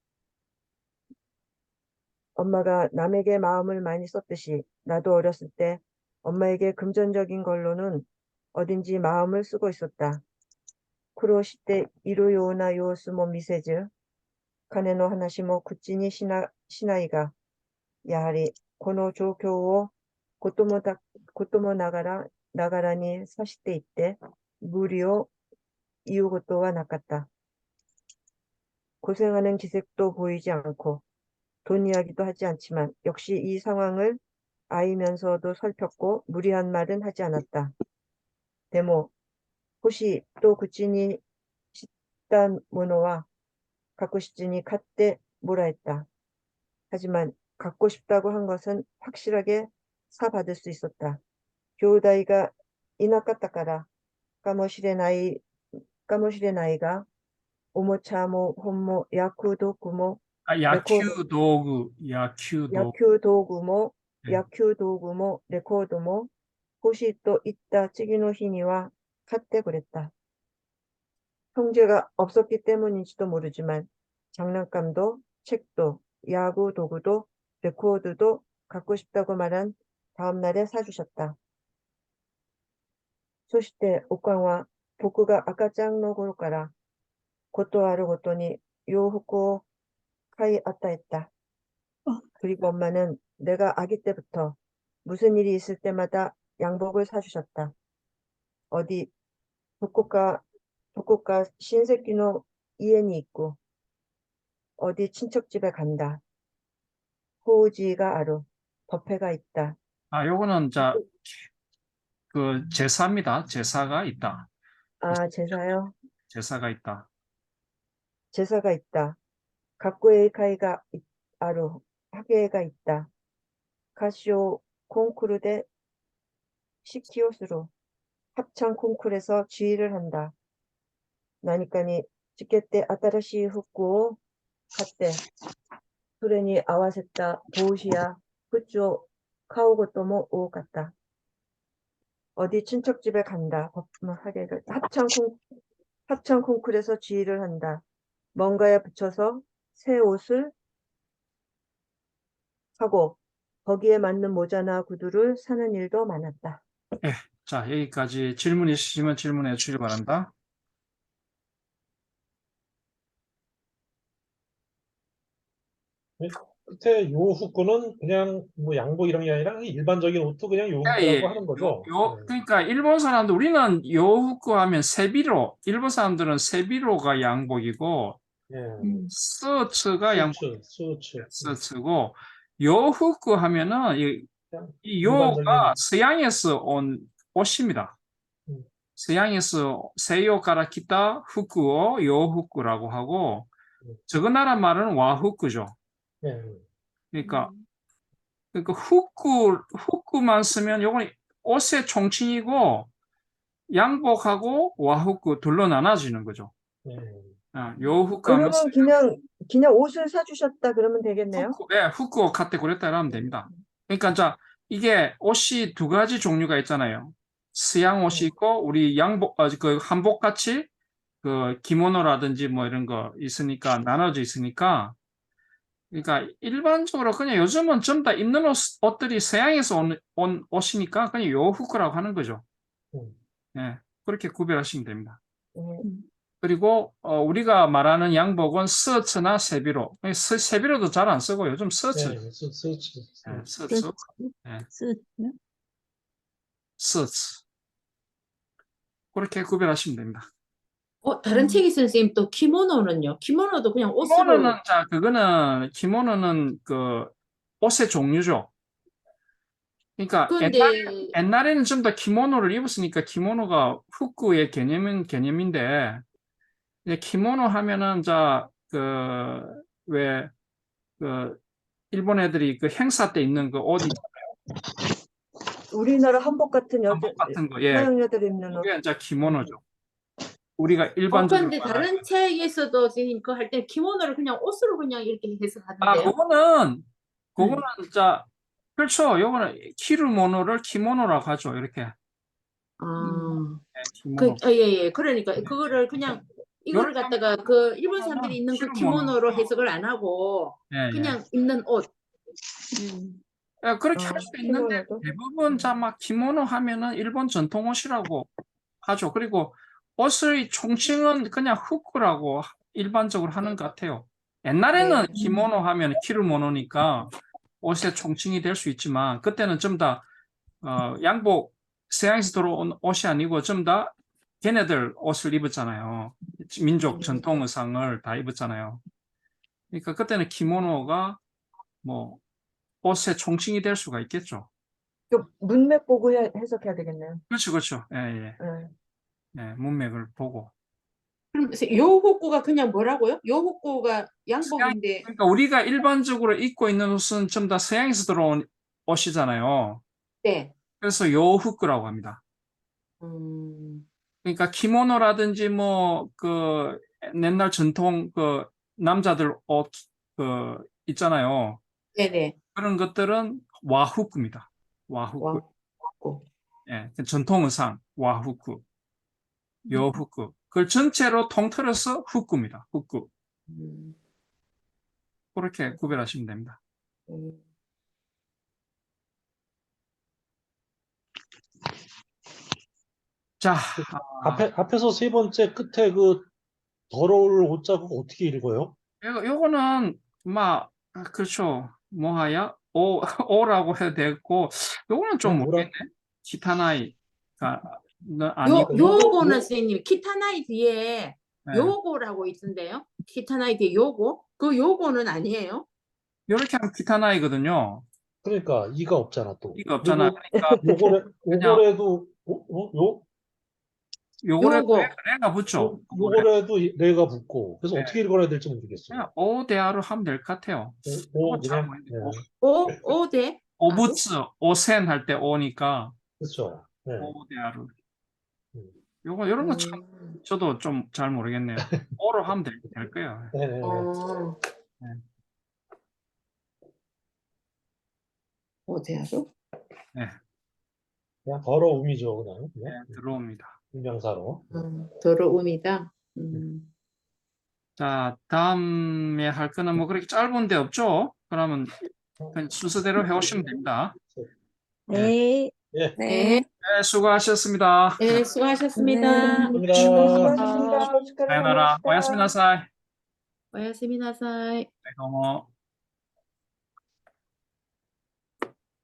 Speaker 6: 엄마가 남에게 마음을 많이 썼듯이 나도 어렸을 때 엄마에게 금전적인 걸로는 어딘지 마음을 쓰고 있었다. 苦労しているような様子も見せず、金の話も口にしないが、やはりこの状況を子供ながらにさしていって無理を言うことはなかった. 고생하는 기색도 보이지 않고 돈 이야기도 하지 않지만 역시 이 상황을 아이면서도 살폈고 무리한 말은 하지 않았다. 데모, 혹시 또口にしたものは갖고 싶으니買ってもらえた. 하지만 갖고 싶다고 한 것은 확실하게 사받을 수 있었다. 兄弟がいなかったからかもしれないが、おもちゃも本も野球道具もレコードも欲しいと言った次の日には買ってくれた. 형제가 없었기 때문인지도 모르지만 장난감도 책도 야구 도구도 레코어드도 갖고 싶다고 말한 다음 날에 사주셨다. そしておかんは僕が赤ちゃんの頃からことあるごとに洋服を買い与えた. 그리고 엄마는 내가 아기 때부터 무슨 일이 있을 때마다 양복을 사주셨다. 어디 도코카 신세키노 이엔이 있고 어디 친척 집에 간다. 호우지가 아루 법회가 있다.
Speaker 1: 아, 요거는 그 제사입니다. 제사가 있다.
Speaker 6: 아, 제사요?
Speaker 1: 제사가 있다.
Speaker 6: 제사가 있다. 각고의 카이가 아루 학예가 있다. 가시오 콩쿠르 대 시키오스로 합창 콩쿠르에서 지휘를 한다. 나니까니 지켓때 아타라시 후쿠오 갔대. 소련이 아와세타 보우시야 후쭈 카오고토모 오 갔다. 어디 친척 집에 간다. 합창 콩쿠르에서 지휘를 한다. 뭔가에 붙여서 새 옷을 하고 거기에 맞는 모자나 구두를 사는 일도 많았다.
Speaker 1: 자, 여기까지 질문 있으시면 질문해 주시기 바랍니다.
Speaker 3: 끝에 요후쿠는 그냥 뭐 양복 이런 게 아니라 일반적인 옷도 그냥 요후쿠라고 하는 거죠. 네.
Speaker 1: 그러니까 일본 사람들, 우리는 요후쿠 하면 세비로, 일본 사람들은 세비로가 양복이고,
Speaker 3: 네.
Speaker 1: 스츠가 양복,
Speaker 3: 수츠.
Speaker 1: 스츠고, 요후쿠 하면은 이
Speaker 3: 일반적인
Speaker 1: 요가 서양에서 온 옷입니다.
Speaker 3: 음.
Speaker 1: 서양에서 세요가라 기타 후쿠を요후쿠라고 하고, 저거 나라 말은 와후쿠죠.
Speaker 3: 네.
Speaker 1: 그러니까 후쿠만 쓰면 요건 옷의 총칭이고 양복하고 와후쿠 둘로 나눠지는 거죠.
Speaker 3: 네.
Speaker 1: 요후쿠 하면
Speaker 6: 그러면 그냥 옷을 사주셨다 그러면 되겠네요?
Speaker 1: 후쿠 카테고리다 하면 됩니다. 그러니까 자, 이게 옷이 두 가지 종류가 있잖아요. 서양 옷이 있고 우리 양복, 그 한복 같이 그 기모노라든지 뭐 이런 거 있으니까 나눠져 있으니까, 그러니까 일반적으로 그냥 요즘은 전부 다 입는 옷들이 서양에서 온 옷이니까 그냥 요후크라고 하는 거죠. 네, 그렇게 구별하시면 됩니다. 그리고 우리가 말하는 양복은 스츠나 세비로, 세비로도 잘 안 쓰고 요즘 스츠,
Speaker 3: 네. 수츠.
Speaker 1: 네, 스츠, 네, 스츠 그렇게 구별하시면 됩니다.
Speaker 5: 다른 책이 있어요, 선생님. 또 키모노는요? 키모노도 그냥 옷으로.
Speaker 1: 키모노는 그 옷의 종류죠. 그러니까
Speaker 5: 근데
Speaker 1: 옛날에는 좀 더 키모노를 입었으니까 키모노가 후쿠의 개념인데, 이제 키모노 하면은 일본 애들이 그 행사 때 입는 그 옷
Speaker 6: 우리나라 한복 같은
Speaker 1: 한복 같은 거, 예,
Speaker 6: 서양 여자들 입는 옷.
Speaker 1: 그게 이제 키모노죠. 우리가 일반적으로
Speaker 5: 근데
Speaker 1: 말하는
Speaker 5: 다른 책에서도 선생님 그거 할 때 키모노를 그냥 옷으로 그냥 이렇게 해서 하던데요.
Speaker 1: 그거는 진짜 그렇죠. 요거는 키루모노를 키모노라고 하죠. 이렇게. 네, 키모노.
Speaker 5: 예. 그러니까 그거를 그냥 이거를 갖다가 그 일본 사람들이 입는 그 키모노로 해석을 안 하고
Speaker 1: 예,
Speaker 5: 그냥 입는 옷.
Speaker 1: 예, 그렇게 할 수 있는데
Speaker 6: 키모노도?
Speaker 1: 대부분 막 키모노 하면은 일본 전통 옷이라고 하죠. 그리고 옷의 총칭은 그냥 후쿠라고 일반적으로 하는 것 같아요. 옛날에는
Speaker 6: 네.
Speaker 1: 키모노 하면 키루모노니까 옷의 총칭이 될 수 있지만, 그때는 좀 더 양복, 서양에서 들어온 옷이 아니고 좀 더 걔네들 옷을 입었잖아요. 민족 전통 의상을 다 입었잖아요. 그러니까 그때는 키모노가 뭐 옷의 총칭이 될 수가 있겠죠.
Speaker 6: 그 문맥 보고 해석해야 되겠네요.
Speaker 1: 그렇죠. 예.
Speaker 6: 네.
Speaker 1: 예, 문맥을 보고.
Speaker 5: 그럼 요호쿠가 그냥 뭐라고요? 요호쿠가 양복인데.
Speaker 1: 그러니까 우리가 일반적으로 입고 있는 옷은 좀 더 서양에서 들어온 옷이잖아요.
Speaker 5: 네.
Speaker 1: 그래서 요후크라고 합니다. 그러니까 키모노라든지 뭐 그 옛날 전통 그 남자들 옷 그 있잖아요.
Speaker 5: 네네.
Speaker 1: 그런 것들은 와후크입니다. 와후크.
Speaker 5: 와호쿠.
Speaker 1: 예, 전통 의상 와후크, 요후크. 그걸 전체로 통틀어서 후쿠입니다. 후쿠.
Speaker 5: 음,
Speaker 1: 그렇게 구별하시면 됩니다.
Speaker 5: 음.
Speaker 1: 자,
Speaker 3: 앞에서 세 번째 끝에 그 더러울 오자국 어떻게 읽어요?
Speaker 1: 요거는 그렇죠. 뭐하야? 오라고 해도 되고, 요거는 좀
Speaker 3: 뭐라?
Speaker 1: 모르겠네. 키타나이가 아니고,
Speaker 5: 요거는 선생님 키타나이 뒤에
Speaker 1: 네.
Speaker 5: 요거라고 있던데요. 키타나이 뒤에 요거? 그 요거는 아니에요?
Speaker 1: 요렇게 하면 키타나이거든요.
Speaker 3: 그러니까 이가 없잖아 또.
Speaker 1: 이거 없잖아.
Speaker 3: 그리고
Speaker 1: 그러니까
Speaker 3: 요거래도
Speaker 1: 요거를
Speaker 5: 요거.
Speaker 1: 내가 붙죠.
Speaker 3: 요거래도 레가 붙고. 그래서
Speaker 1: 네.
Speaker 3: 어떻게 읽어야 될지 모르겠어요.
Speaker 1: 그냥 오대아로 하면 될 것 같아요.
Speaker 3: 오
Speaker 1: 잘
Speaker 3: 그냥
Speaker 1: 모르겠네.
Speaker 3: 네.
Speaker 5: 오대?
Speaker 1: 오부츠, 오센 할 때 오니까
Speaker 3: 그렇죠. 네.
Speaker 1: 오대아로.
Speaker 3: 음.
Speaker 1: 요런 거 참 저도 좀 잘 모르겠네요. 오로 하면 될 거예요.
Speaker 3: 네, 네, 네.
Speaker 1: 네.
Speaker 5: 오대야로?
Speaker 1: 네,
Speaker 3: 그냥 더러움이죠, 그냥.
Speaker 1: 네, 들어옵니다.
Speaker 3: 분명사로.
Speaker 5: 더러움이다.
Speaker 1: 자, 다음에 할 거는 뭐 그렇게 짧은 데 없죠? 그러면 그냥 순서대로 해오시면 됩니다.
Speaker 2: 네.
Speaker 3: 예.
Speaker 5: 네.
Speaker 1: 네, 수고하셨습니다.
Speaker 5: 네, 수고하셨습니다.
Speaker 3: 감사합니다.
Speaker 6: 수고하셨습니다.
Speaker 1: 사요나라. 오야스미나사이.
Speaker 5: 오야스미나사이.
Speaker 1: 네, どうも。